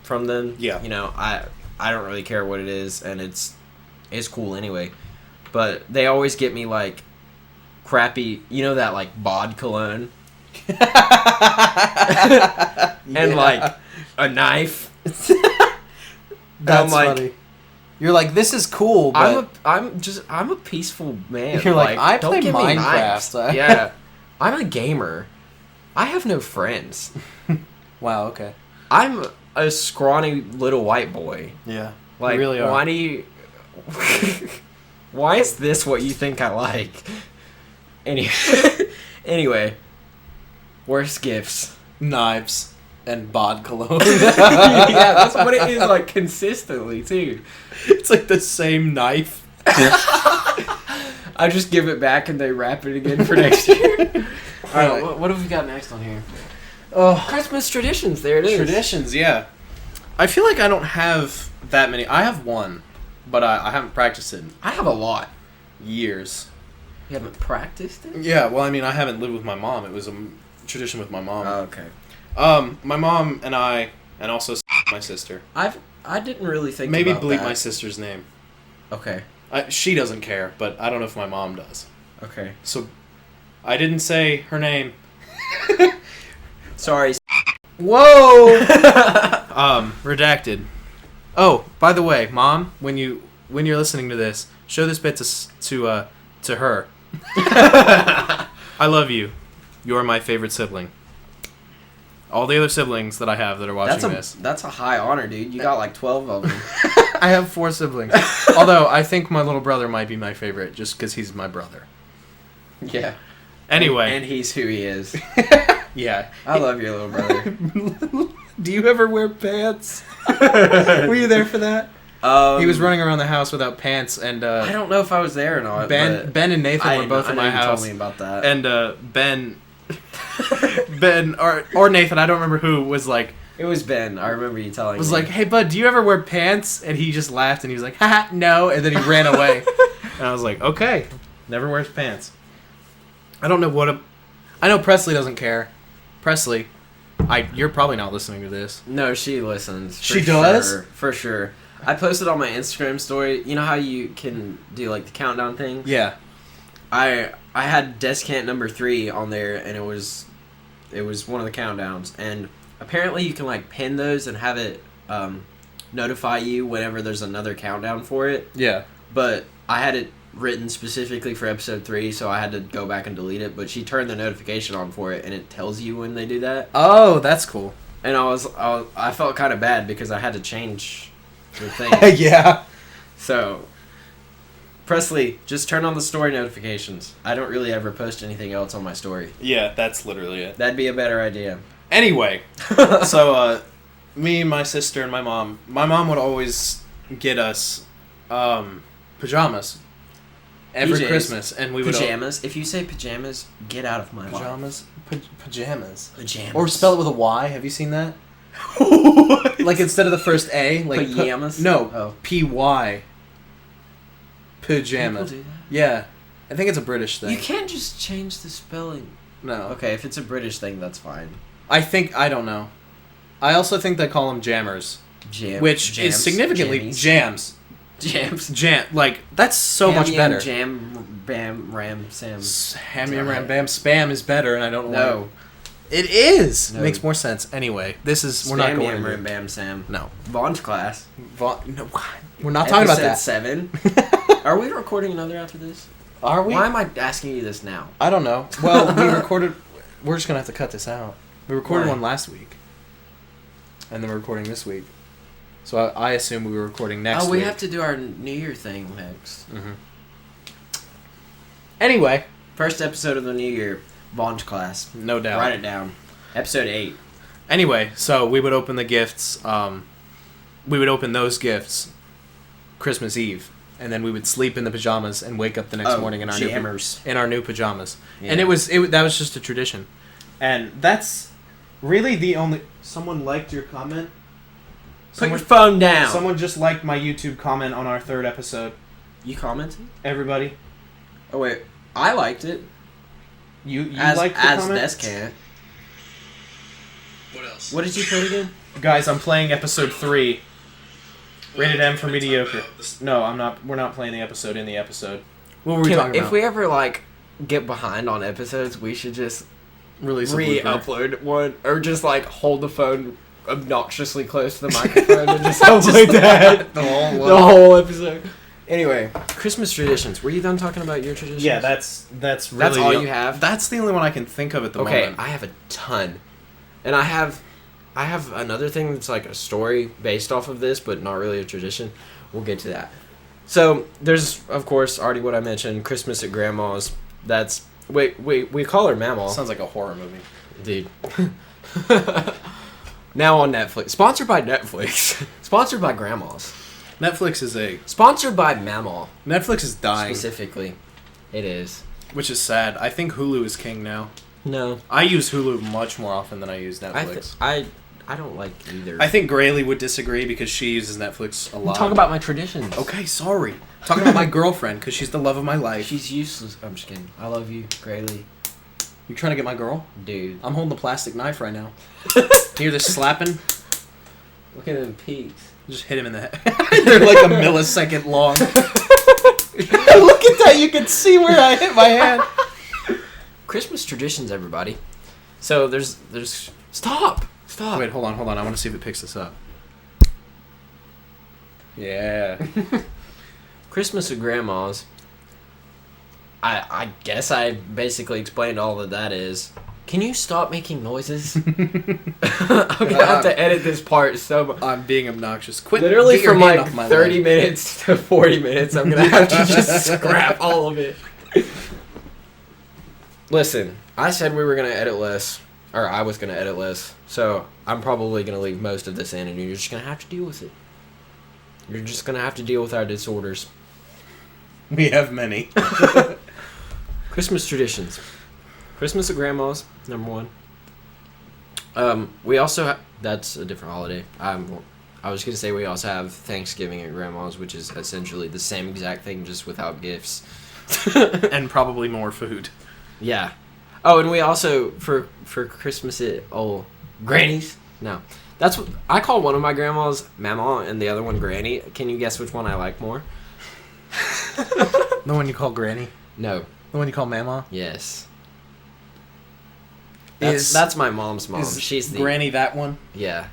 from them. Yeah. You know, I don't really care what it is, and it's cool anyway. But they always get me like crappy, you know, that like bod cologne and like a knife. That's like, funny. You're like, this is cool, but I'm a peaceful man. You're like, I don't play give me Minecraft. knives. Yeah, I'm a gamer. I have no friends. wow, okay. I'm a scrawny little white boy. Yeah, Like, you really are. why do you? Why is this what you think I like? Anyway, worst gifts. Knives and bod cologne. Yeah, that's what it is, like, consistently too. It's like the same knife. I just give it back and they wrap it again for next year. All right, what have we got next on here? Oh, Christmas traditions. There it is. traditions. Yeah. I feel like I don't have that many. I have one, but I haven't practiced it in I have a lot. years. You haven't practiced it? Yeah, well, I mean, I haven't lived with my mom. It was a tradition with my mom. Oh, okay. My mom and I, and also my sister. I didn't really think Maybe about bleep that. my sister's name. Okay. She doesn't care, but I don't know if my mom does. Okay. So, I didn't say her name. Sorry. Whoa! Redacted. Oh, by the way, Mom, when you're listening to this, show this bit to her. I love you. You're my favorite sibling. All the other siblings that I have that are watching this. That's a high honor, dude. You got like 12 of them. I have 4 siblings. Although, I think my little brother might be my favorite, just because he's my brother. Yeah. Anyway. And he's who he is. Yeah. I love your little brother. Do you ever wear pants? Were you there for that? He was running around the house without pants, and I don't know if I was there or not. Ben and Nathan were both I in know my you house. told me about that. And Ben or Nathan, I don't remember who, was like, it was Ben. I remember you telling me. was like, "Hey bud, do you ever wear pants?" And he just laughed and he was like, "Haha, no," and then he ran away. And I was like, "Okay, never wears pants." I don't know I know Presley doesn't care. Presley, You're probably not listening to this. No, she listens. She does? Sure, for sure. I posted on my Instagram story. You know how you can do like the countdown thing? Yeah. I had Descant number 3 on there, and it was one of the countdowns. And apparently, you can like pin those and have it notify you whenever there's another countdown for it. Yeah. But I had it written specifically for episode 3, so I had to go back and delete it. But she turned the notification on for it, and it tells you when they do that. Oh, that's cool. And I felt kind of bad because I had to change the thing. Yeah. So, Presley, just turn on the story notifications. I don't really ever post anything else on my story. Yeah, that's literally it. That'd be a better idea. Anyway, so me, my sister, and my mom. My mom would always get us pajamas every PJs. Christmas, and we would Pajamas. If you say pajamas, get out of my life. pajamas. Pajamas. Pajamas. Or spell it with a Y. Have you seen that? Like instead of the first A, like Pajamas? no, Oh. P-Y. People Pajamas. do that? Yeah, I think it's a British thing. You can't just change the spelling. No. Okay, if it's a British thing, that's fine. I don't know. I also think they call them jammers, which Jams, is significantly jammies. jams. Jams. Like that's so much Ham, better. Jam, bam, ram, sam. Ham, yam, ram, bam, spam is better, and I don't know. No. why. It is. No. Makes more sense. Anyway, this is we're not Spam, going yam, to ram, bam, sam. no. Vaughn's class. No, we're not talking about that. Episode 7. Are we recording another after this? Are we? Why am I asking you this now? I don't know. Well, we recorded. We're just gonna have to cut this out. We recorded Why? one last week, and then we're recording this week. So I assume we were recording next week. Oh, we have to do our New Year thing next. Mm-hmm. Anyway, First episode of the New Year, Vaughn's class. no doubt. Write it down. Episode 8. Anyway, so we would open the gifts. We would open those gifts Christmas Eve, and then we would sleep in the pajamas and wake up the next morning in our jammers. new pajamas. Yeah. And that was just a tradition. And that's really the only. Someone liked your comment. Put your phone down. Someone just liked my YouTube comment on our 3rd episode. You commented? Everybody, Oh wait, I liked it. you as liked the as comment? Descant. What else? What did you put again? Guys, I'm playing episode 3. Rated M for mediocre. No, I'm not. We're not playing the episode in the episode. What were we talking about? If we ever like get behind on episodes, we should just Release a blooper. re-upload one, or just like hold the phone obnoxiously close to the microphone and just upload that the whole the whole episode. Anyway, Christmas traditions. Were you done talking about your traditions? Yeah, that's really all you have? That's the only one I can think of at the Okay, moment. I have a ton, and I have another thing that's like a story based off of this, but not really a tradition. We'll get to that. So there's of course already what I mentioned, Christmas at Grandma's. That's we call her Mamaw. Sounds like a horror movie. Dude. Now on Netflix. Sponsored by Netflix. Sponsored by Grandma's. Netflix is a Sponsored by Mamaw. Netflix is dying, Specifically. It is. which is sad. I think Hulu is king now. No. I use Hulu much more often than I use Netflix. I don't like either. I think Grayley would disagree because she uses Netflix a lot. Talk about my traditions. Okay, sorry. Talking about my girlfriend because she's the love of my life. She's useless. I'm just kidding. I love you, Grayley. You trying to get my girl? Dude. I'm holding the plastic knife right now. Hear this slapping? Look at them peaks. Just hit him in the head. They're like a millisecond long. Look at that. You can see where I hit my hand. Christmas traditions, everybody. So there's Stop. Wait, hold on. I want to see if it picks this up. Yeah. Christmas at Grandma's. I guess I basically explained all that is. Can you stop making noises? I'm gonna have to edit this part so much. I'm being obnoxious. Quit. Literally get your from hand like off my 30 leg. minutes to 40 minutes, I'm gonna have to just scrap all of it. Listen, I said we were gonna edit less, or I was gonna edit less, so I'm probably gonna leave most of this in, and you're just gonna have to deal with it. You're just gonna have to deal with our disorders. We have many. Christmas traditions. Christmas at Grandma's, number one. We also that's a different holiday. I was gonna say we also have Thanksgiving at Grandma's, which is essentially the same exact thing, just without gifts. And probably more food. Yeah. Oh, and we also for Christmas at Grannies. No, that's what I call one of my grandmas Mama and the other one Granny. Can you guess which one I like more? The one you call Granny? No. The one you call Mama? Yes. That's my mom's mom. She's the Granny. That one? Yeah.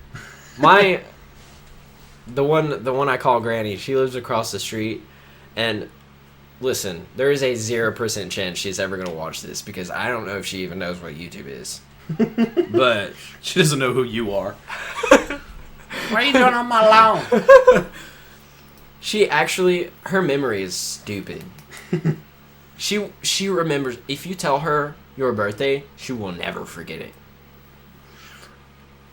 The one I call Granny, she lives across the street, and listen, there is a 0% chance she's ever gonna watch this because I don't know if she even knows what YouTube is. But she doesn't know who you are. What are you doing on my lawn? She actually, her memory is stupid. She remembers, if you tell her your birthday, she will never forget it.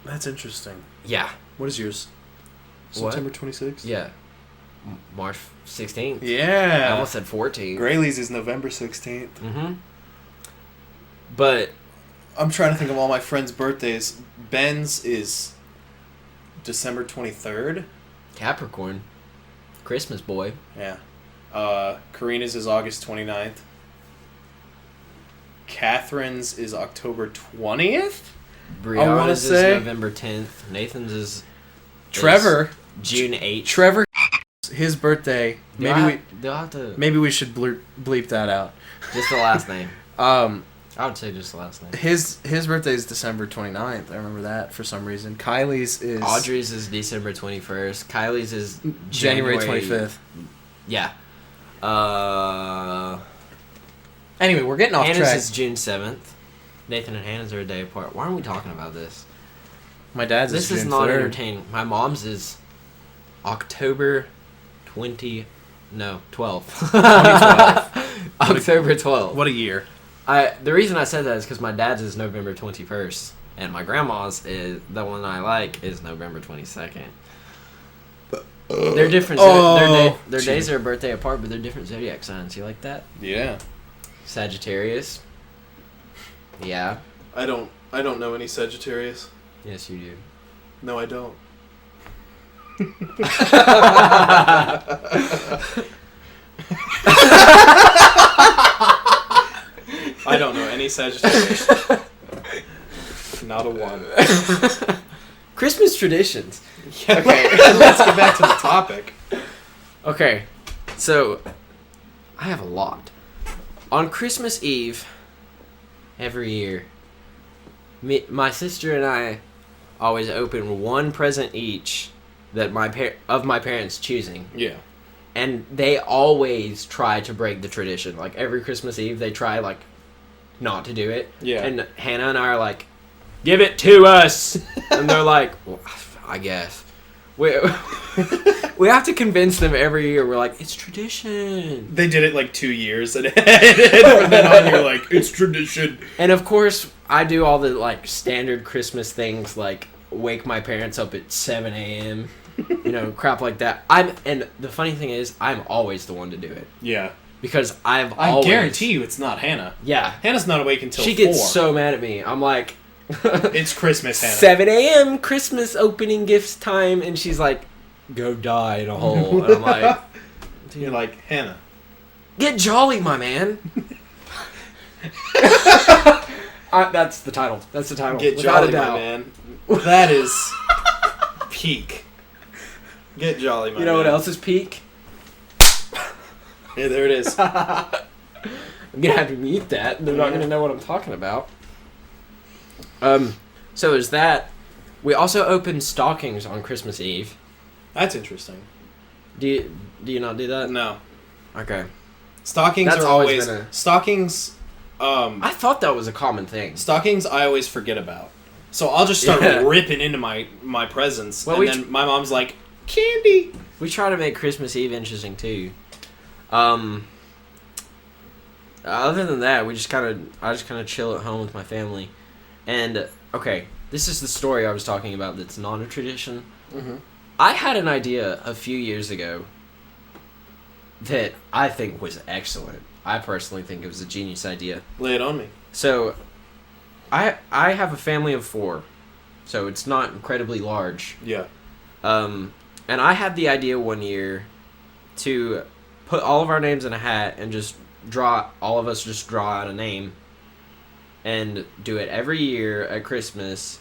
That's interesting. Yeah. What is yours? What? September 26th? Yeah. March 16th. Yeah. I almost said 14th. Graylee's is November 16th. Mm-hmm. But I'm trying to think of all my friends' birthdays. Ben's is December 23rd. Capricorn. Christmas boy. Yeah. Karina's is August 29th. Catherine's is October 20th? Brianna's is November 10th. Nathan's is Trevor. June 8th. Trevor, his birthday. They'll have to Maybe we should bleep that out. just the last name. I would say just the last name. His birthday is December 29th. I remember that for some reason. Kylie's is Audrey's is December 21st. Kylie's is January 25th. Yeah. Anyway, we're getting off Hannah's track. is June 7th. Nathan and Hannah's are a day apart. Why aren't we talking about this? My dad's This is is June not 3rd. entertaining. My mom's is October 12th. 2012. October 12th. What a year. The reason I said that is because my dad's is November 21st, and my grandma's is the one I like is November 22nd. They're different. Their days are a birthday apart, but they're different zodiac signs. You like that? Yeah. Sagittarius. Yeah. I don't know any Sagittarius. Yes, you do. No, I don't. I don't know any Sagittarius. Not a one. Christmas traditions. Yeah, okay, let's get back to the topic. Okay, so I have a lot. On Christmas Eve, every year, my sister and I always open one present each that my parents choosing. Yeah. And they always try to break the tradition. Like every Christmas Eve, they try like not to do it. Yeah. And Hannah and I are like, "Give it to us," and they're like, "Well, I guess." We have to convince them every year. We're like, "It's tradition." They did it like 2 years, and from then on, you're like, "It's tradition." And of course, I do all the like standard Christmas things, like wake my parents up at 7 a.m. You know, crap like that. And the funny thing is, I'm always the one to do it. Yeah. Because I I guarantee you it's not Hannah. Yeah. Hannah's not awake until 4. She gets so mad at me. I'm like... It's Christmas, Hannah. 7 a.m. Christmas opening gifts time. And she's like, go die in a hole. And I'm like... You're like, Hannah. Get jolly, my man. That's the title. That's the title. Get jolly, my man. That is peak. Get jolly, my man. You know what else is peak? Yeah, there it is. I'm gonna have to mute that. They're not gonna know what I'm talking about. So is that. We also open stockings on Christmas Eve. That's interesting. Do you not do that? No. Okay. Stockings That's are always always been stockings. I thought that was a common thing. Stockings I always forget about. So I'll just start ripping into my presents, Well, and then my mom's like, candy. We try to make Christmas Eve interesting too. Other than that, I just kind of chill at home with my family. And okay, this is the story I was talking about that's not a tradition. Mm-hmm. I had an idea a few years ago that I think was excellent. I personally think it was a genius idea. Lay it on me. So, I have a family of 4, so it's not incredibly large. Yeah. And I had the idea one year to put all of our names in a hat and just draw out a name and do it every year at Christmas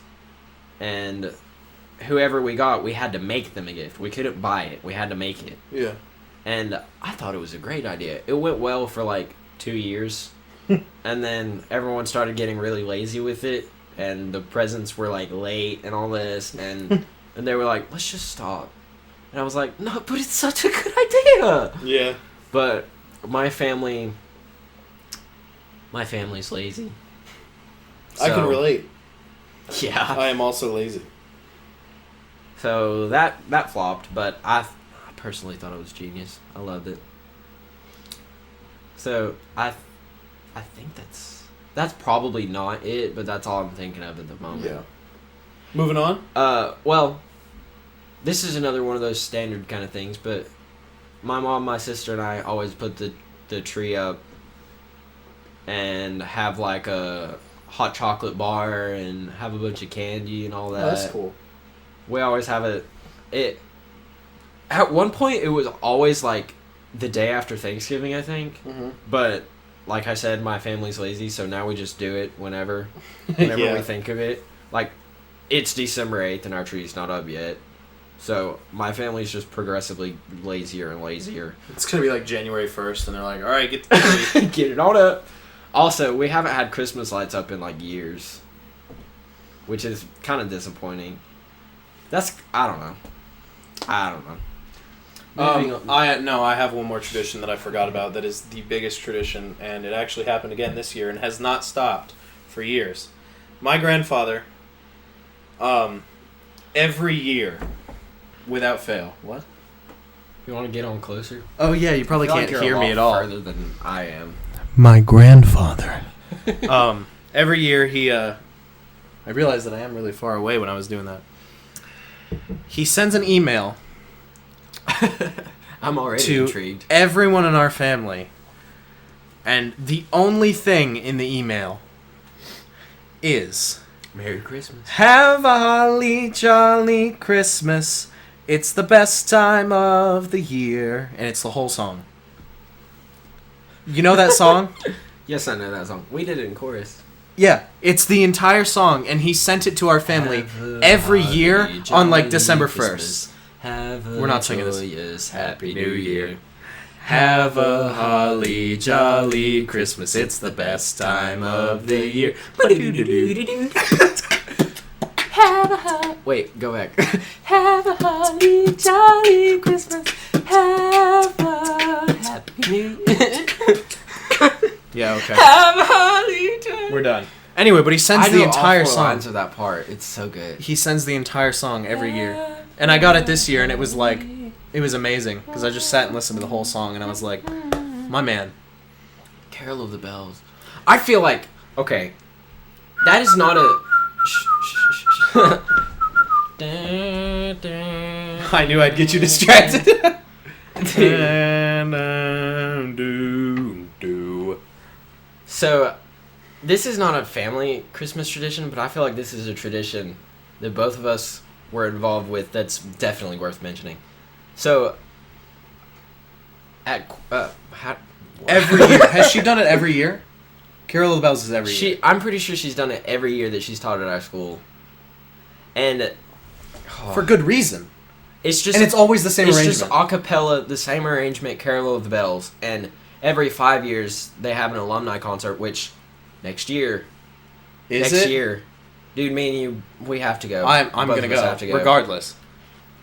and whoever we got, we had to make them a gift. We couldn't buy it. We had to make it. Yeah. And I thought it was a great idea. It went well for like 2 years. And then everyone started getting really lazy with it. And the presents were like late and all this. And they were like, let's just stop. And I was like, no, but it's such a good idea. Yeah. But my family's lazy. I can relate. Yeah. I am also lazy. So that flopped, but I personally thought it was genius. I loved it. So I think that's probably not it, but that's all I'm thinking of at the moment. Yeah. Moving on. Well, this is another one of those standard kind of things, but my mom, my sister, and I always put the tree up and have like a hot chocolate bar and have a bunch of candy and all that. Oh, that's cool. We always have it. At one point, it was always like the day after Thanksgiving, I think. Mm-hmm. But like I said, my family's lazy, so now we just do it whenever Yeah. we think of it. Like, it's December 8th and our tree's not up yet. So my family's just progressively lazier and lazier. It's gonna be like January 1st, and they're like, "All right, get the tree." Get it on up. Also, we haven't had Christmas lights up in like years, which is kind of disappointing. I don't know. I have one more tradition that I forgot about that is the biggest tradition, and it actually happened again this year and has not stopped for years. My grandfather, every year, without fail. What? You want to get on closer? Oh yeah, you probably can't hear me at all. Further than I am. My grandfather. Every year he, I realized that I am really far away when I was doing that. He sends an email I'm already to intrigued. everyone in our family, and the only thing in the email is Merry Christmas. "Have a holly jolly Christmas. It's the best time of the year," and it's the whole song. You know that song? Yes, I know that song. We did it in chorus. Yeah, it's the entire song, and he sent it to our family every year on like December 1st. We're not singing this. Happy New Year. Have a holly jolly Christmas. It's the best time of the year. Wait, go back. Have a holly jolly Christmas. Have a happy New Year. Yeah, okay. Have a holly jolly. We're done. Anyway, but he sends I the know entire all 4 song. lines of that part. It's so good. He sends the entire song every year. And I got it this year, and it was like, it was amazing. Because I just sat and listened to the whole song, and I was like, my man. Carol of the Bells. I feel like, okay, that is not a... I knew I'd get you distracted. So, this is not a family Christmas tradition, but I feel like this is a tradition that both of us were involved with that's definitely worth mentioning. So, Every year. Has she done it every year? Carol of the Bells is every year. I'm pretty sure she's done it every year that she's taught at our school. And... For good reason. It's just... And it's always the same arrangement. It's just a cappella, the same arrangement, Carol of the Bells. And every 5 years, they have an alumni concert, which next year... Is next it? year... Dude, me and you, we have to go. I'm Both gonna of us go, have to regardless.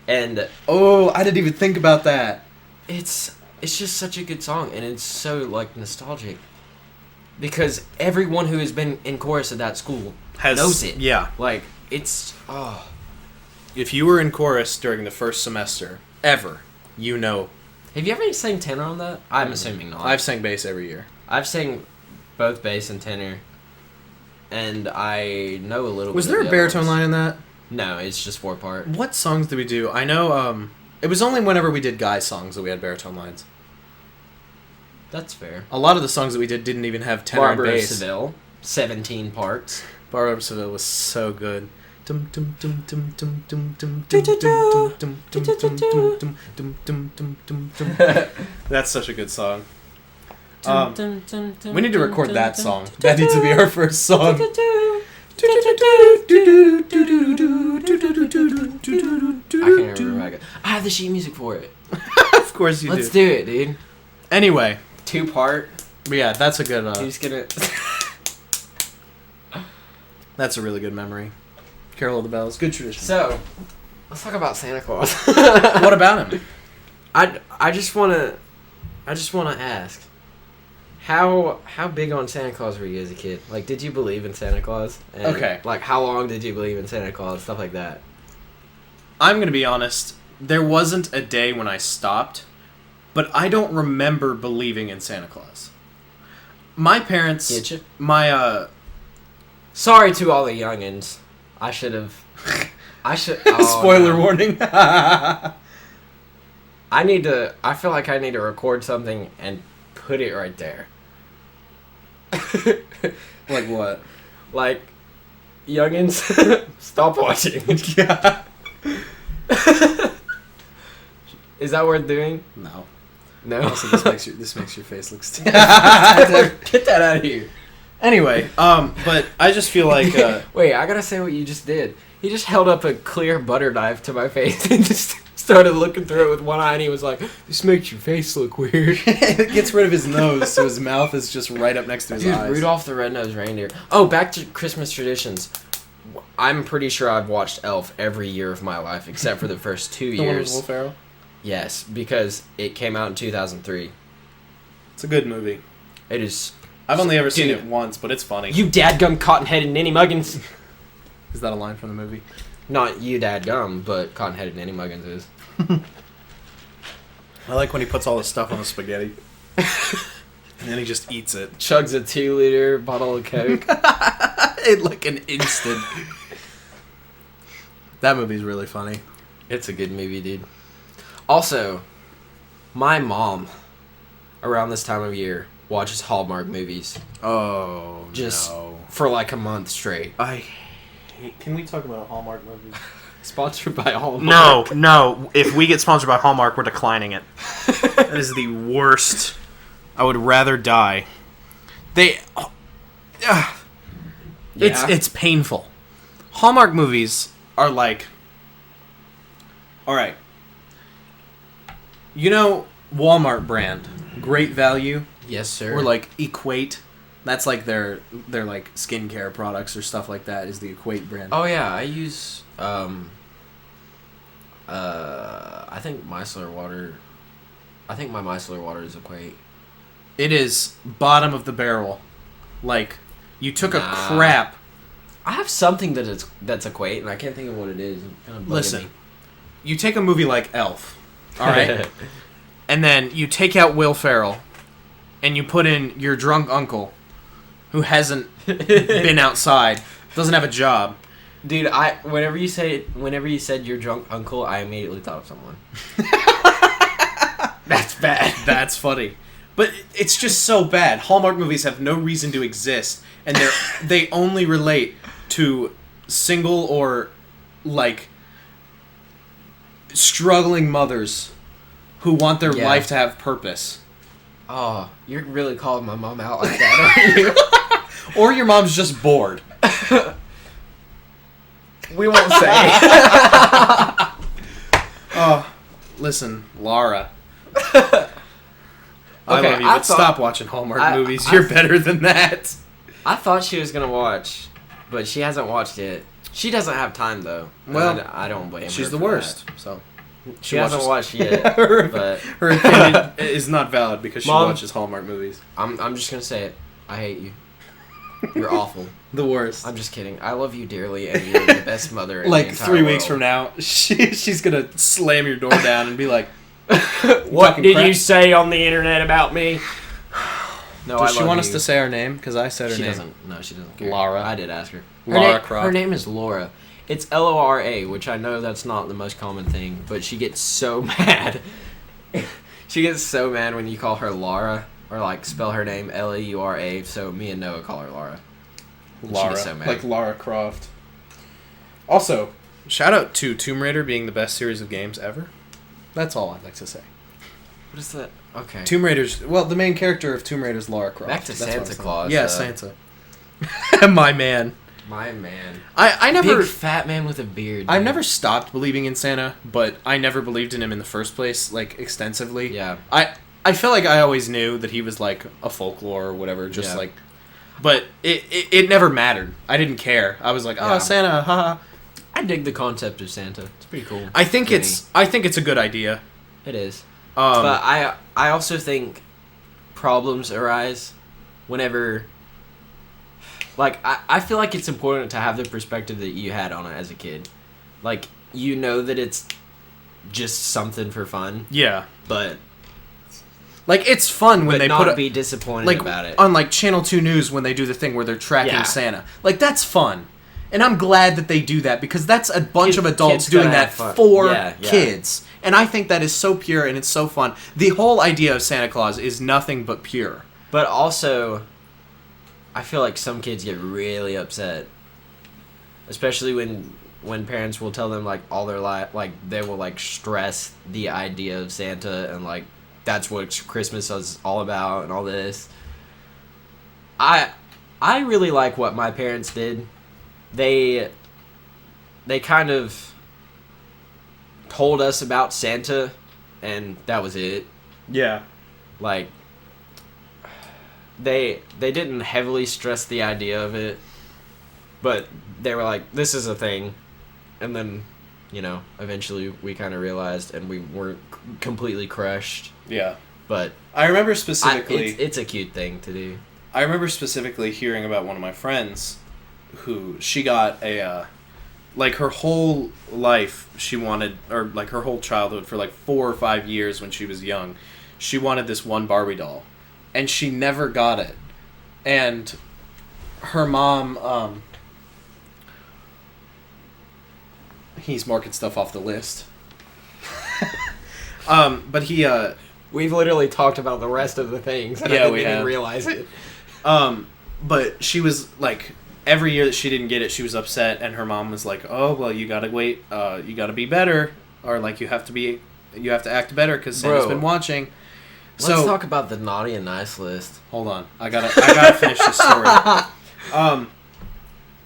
And... Oh, I didn't even think about that. It's just such a good song, and it's so, like, nostalgic. Because everyone who has been in chorus at that school knows it. Yeah. Like, it's... Oh... If you were in chorus during the first semester, ever, you know. Have you ever sang tenor on that? I'm assuming not. I've sang bass every year. I've sang both bass and tenor, and I know a little Was bit there of a the other baritone ones. line in that? No, it's just 4-part. What songs did we do? I know, it was only whenever we did guy songs that we had baritone lines. That's fair. A lot of the songs that we did didn't even have tenor Barbara and of bass. Seville, 17 parts. Barbara of Seville was so good. That's such a good song. We need to record that song. That needs to be our first song. the sheet music for it. Of course you Let's do. do it, dude. Anyway, 2-part. yeah, that's a good. He's gonna. That's a really good memory. Carol of the Bells, good tradition. So, let's talk about Santa Claus. What about him? I just wanna ask, how big on Santa Claus were you as a kid? Like, did you believe in Santa Claus? And, Okay. Like, how long did you believe in Santa Claus? Stuff like that. I'm gonna be honest. There wasn't a day when I stopped, but I don't remember believing in Santa Claus. My parents, Get you? my Sorry to all the youngins. I should. Oh, spoiler no. warning. I feel like I need to record something and put it right there. Like what? Like, youngins, stop watching. Yeah. Is that worth doing? No. No. Also, this makes your face look stupid. Get that out of here. Anyway, but I just feel like Wait, I gotta say what you just did. He just held up a clear butter knife to my face and just started looking through it with one eye, and he was like, "This makes your face look weird." it gets rid of his nose, so his mouth is just right up next to his Dude, eyes. Rudolph the Red-Nosed Reindeer. Oh, back to Christmas traditions. I'm pretty sure I've watched Elf every year of my life, except for the first 2 The one with years. Will Ferrell? Yes, because it came out in 2003. It's a good movie. It is. I've only ever seen Dude. it once, but it's funny. You dadgum cotton-headed ninny muggins. Is that a line from the movie? Not you dadgum, but cotton-headed ninny muggins is. I like when he puts all the stuff on the spaghetti. And then he just eats it. Chugs a 2-liter bottle of Coke. In like an instant. That movie's really funny. It's a good movie, dude. Also, my mom, around this time of year, watches Hallmark movies. Oh, Just no. for like a month straight. I hate... Can we talk about Hallmark movies? Sponsored by Hallmark. No. If we get sponsored by Hallmark, we're declining it. That is the worst. I would rather die. It's painful. Hallmark movies are like... Alright. You know Walmart brand, Great Value, Yes, sir. or like Equate. That's like their like skincare products or stuff like that is the Equate brand. Oh yeah, I use I think micellar water. I think my micellar water is Equate. It is bottom of the barrel. Like you took a Nah. crap. I have something that's Equate, and I can't think of what it is. It's kind of bugging Listen, me. you take a movie like Elf, all right, and then you take out Will Ferrell, and you put in your drunk uncle, who hasn't been outside, doesn't have a job. Dude, whenever you said your drunk uncle, I immediately thought of someone. That's bad. That's funny. But it's just so bad. Hallmark movies have no reason to exist, and they only relate to single or like struggling mothers who want their Yeah. life to have purpose. Oh, you're really calling my mom out like that, aren't you? Or your mom's just bored. We won't say. Oh, listen, Laura. I Okay, love you, I but thought- stop watching Hallmark I- movies. I- You're better than that. I thought she was gonna watch, but she hasn't watched it. She doesn't have time though. Well, I don't blame her. She's the for worst. that. So She hasn't watched yet, her, but her opinion is not valid because she Mom. watches Hallmark movies. I'm just gonna say it. I hate you. You're awful. The worst. I'm just kidding. I love you dearly, and you're the best mother. In Like the entire 3 weeks world. from now, she's gonna slam your door down and be like, What talking did crap? you say on the internet about me? No, "Does I she love want you. us to say our name? Because I said her She name." doesn't. No, she doesn't. Care. Laura. I did ask her. Lara Croft. Her name is Laura. It's Lora, which I know that's not the most common thing, but she gets so mad. She gets so mad when you call her Laura or like spell her name Leura. So me and Noah call her Laura. And she Lara, gets so mad. like Lara Croft. Also, shout out to Tomb Raider being the best series of games ever. That's all I'd like to say. What is that? Okay. Tomb Raider's the main character of Tomb Raider is Lara Croft. Back to That's what I Santa was Claus. thinking. Yeah, Santa. My man. My man. I never... Big fat man with a beard. I've dude. never stopped believing in Santa, but I never believed in him in the first place, like, extensively. Yeah. I feel like I always knew that he was, like, a folklore or whatever, just, Yeah. like... But it never mattered. I didn't care. I was like, oh, Yeah. Santa, haha. I dig the concept of Santa. It's pretty cool. I think for it's a good idea. me. It is. Um, But I also think problems arise whenever... Like, I feel like it's important to have the perspective that you had on it as a kid. Like, you know that it's just something for fun, yeah. but Like, it's fun when they not put... be disappointed like, about it. on, like, Channel 2 News when they do the thing where they're tracking Yeah. Santa. Like, that's fun. And I'm glad that they do that, because that's a bunch of adults kids doing gotta that have fun. for Yeah. kids. And I think that is so pure and it's so fun. The whole idea of Santa Claus is nothing but pure. But also, I feel like some kids get really upset, especially when parents will tell them like all their life, like they will like stress the idea of Santa and like that's what Christmas is all about and all this. I really like what my parents did. They kind of told us about Santa, and that was it. Yeah. Like, they didn't heavily stress the idea of it, but they were like, this is a thing. And then, you know, eventually we kind of realized, and we weren't completely crushed. Yeah. But I remember specifically... it's a cute thing to do. I remember specifically hearing about one of my friends who she got a... like, her whole life, she wanted... Or, like, her whole childhood for, like, 4 or 5 years when she was young, she wanted this one Barbie doll. And she never got it. And her mom... he's marking stuff off the list. But he... We've literally talked about the rest of the things, and Yeah, I didn't we even have. realize it. But she was, like... Every year that she didn't get it, she was upset, and her mom was like, "Oh, well, you gotta wait. You gotta be better, or like you have to act better because Santa's Bro. been watching." Let's talk about the naughty and nice list. Hold on, I gotta finish this story.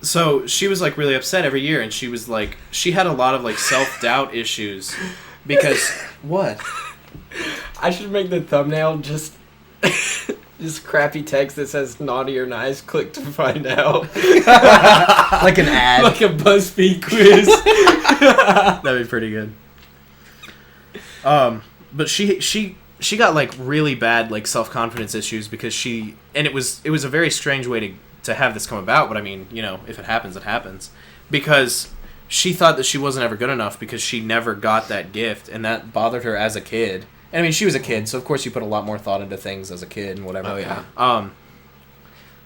So she was like really upset every year, and she was like, she had a lot of like self-doubt issues because what? I should make the thumbnail just crappy text that says naughty or nice. Click to find out. Like an ad, Like a BuzzFeed quiz. That'd be pretty good. But she got like really bad like self-confidence issues because it was a very strange way to have this come about, but I mean, you know, if it happens, it happens. Because she thought that she wasn't ever good enough because she never got that gift, and that bothered her as a kid. And I mean, she was a kid, so of course you put a lot more thought into things as a kid and whatever. Oh, yeah.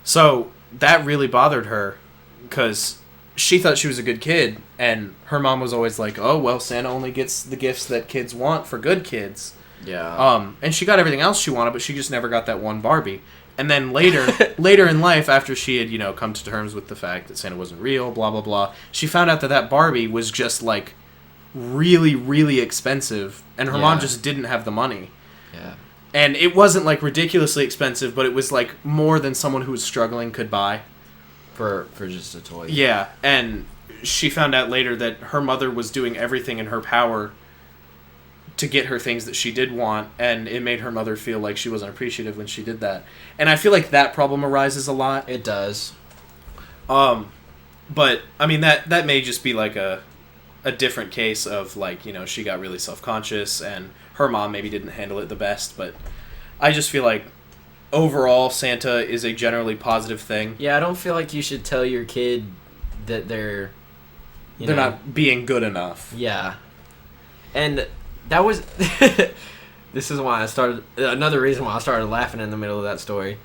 So that really bothered her because she thought she was a good kid, and her mom was always like, "Oh, well, Santa only gets the gifts that kids want for good kids." Yeah. And she got everything else she wanted, but she just never got that one Barbie. And then later in life, after she had, you know, come to terms with the fact that Santa wasn't real, blah, blah, blah, she found out that Barbie was just, like, really, really expensive, and her mom just didn't have the money. Yeah. And it wasn't, like, ridiculously expensive, but it was, like, more than someone who was struggling could buy. For just a toy. Yeah, and she found out later that her mother was doing everything in her power to get her things that she did want, and it made her mother feel like she wasn't appreciative when she did that. And I feel like that problem arises a lot. It does. But, I mean, that may just be like a different case of, like, you know, she got really self-conscious, and her mom maybe didn't handle it the best, but I just feel like overall Santa is a generally positive thing. Yeah, I don't feel like you should tell your kid that they're not being good enough. Yeah. And that was this is why I started another reason why I started laughing in the middle of that story.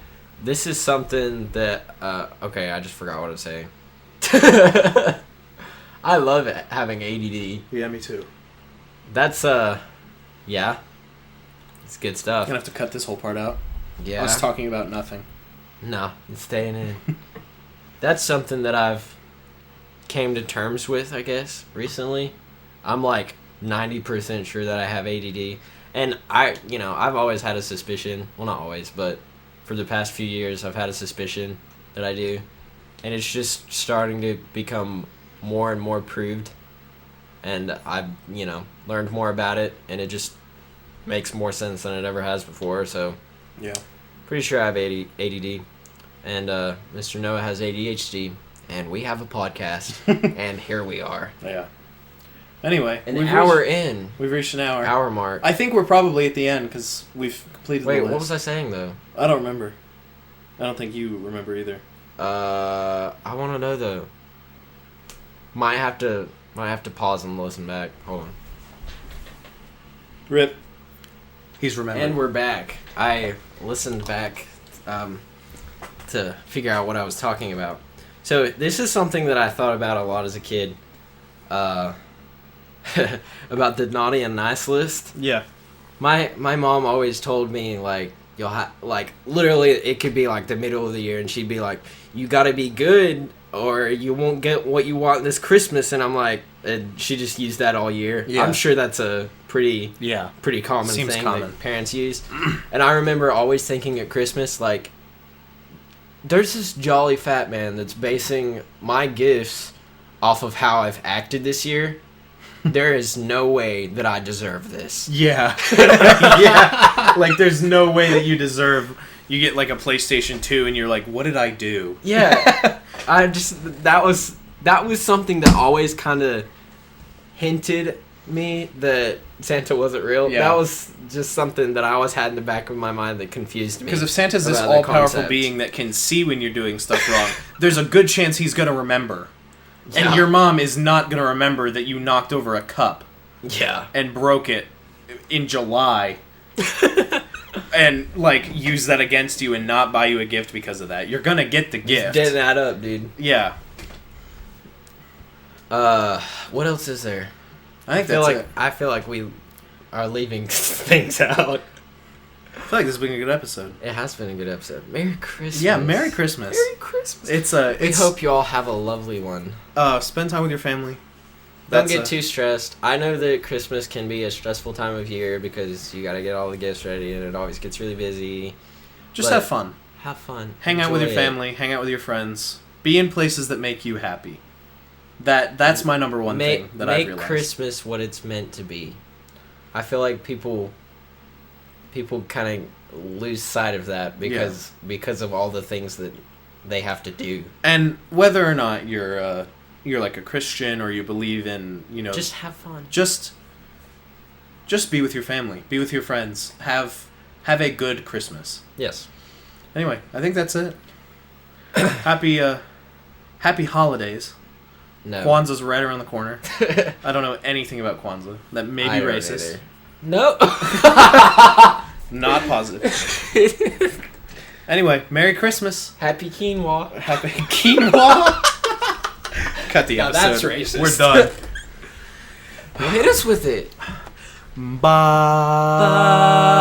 This is something that okay, I just forgot what to say. I love it, having ADD. Yeah, me too. That's yeah. It's good stuff. I'm gonna have to cut this whole part out. Yeah. Us talking about nothing. No, it's staying in. That's something that I've came to terms with, I guess, recently. I'm like 90% sure that I have ADD. And I've always had a suspicion. Well, not always, but for the past few years, I've had a suspicion that I do. and it's just starting to become more and more proved. And I've, learned more about it, and it just makes more sense than it ever has before. So, Yeah. pretty sure I have ADD, and Mr. Noah has ADHD, and we have a podcast, and here we are. Yeah. Anyway, An hour in. We've reached an hour. Hour mark. I think we're probably at the end because we've completed the Wait, list. what was I saying, though? I don't remember. I don't think you remember either. I want to know, though. Might have to pause and listen back. Hold on. Rip. He's remembered. And we're back. I listened back to figure out what I was talking about. So this is something that I thought about a lot as a kid. About the naughty and nice list. Yeah. My mom always told me, like, literally it could be like the middle of the year, and she'd be like, you gotta be good or you won't get what you want this Christmas. And I'm like, and she just used that all year. Yeah. I'm sure that's a pretty common Seems thing common. that parents use. And I remember always thinking at Christmas, like, there's this jolly fat man that's basing my gifts off of how I've acted this year. There is no way that I deserve this. Yeah. Yeah. Like, there's no way that you deserve... You get, like, a PlayStation 2, and you're like, what did I do? Yeah. That was something that always kind of hinted me that Santa wasn't real. Yeah. That was just something that I always had in the back of my mind that confused me. Because if Santa's this about the all-powerful concept. being that can see when you're doing stuff wrong, there's a good chance he's going to remember. Yeah. And your mom is not going to remember that you knocked over a cup Yeah. and broke it in July and, like, use that against you and not buy you a gift because of that. You're going to get the gift. Didn't add up, dude. Yeah. What else is there? I think I feel like we are leaving things out. I feel like this has been a good episode. It has been a good episode. Merry Christmas. Yeah, Merry Christmas. Merry Christmas. It's We hope you all have a lovely one. Spend time with your family. Don't get too stressed. I know that Christmas can be a stressful time of year because you got to get all the gifts ready and it always gets really busy. Just But have fun. Have fun. Hang out with your Enjoy it. family. Hang out with your friends. Be in places that make you happy. That's my number one thing that I've Make realized. Christmas what it's meant to be. I feel like people kind of lose sight of that because of all the things that they have to do. And whether or not you're like a Christian or you believe in, just have fun. Just be with your family. Be with your friends. Have a good Christmas. Yes. Anyway, I think that's it. Happy holidays. No. Kwanzaa's right around the corner. I don't know anything about Kwanzaa. That may be I don't racist. either. No. Not positive. Anyway, Merry Christmas. Happy quinoa. Happy quinoa. Cut the Now episode. that's racist. We're done. Hit us with it. Bye.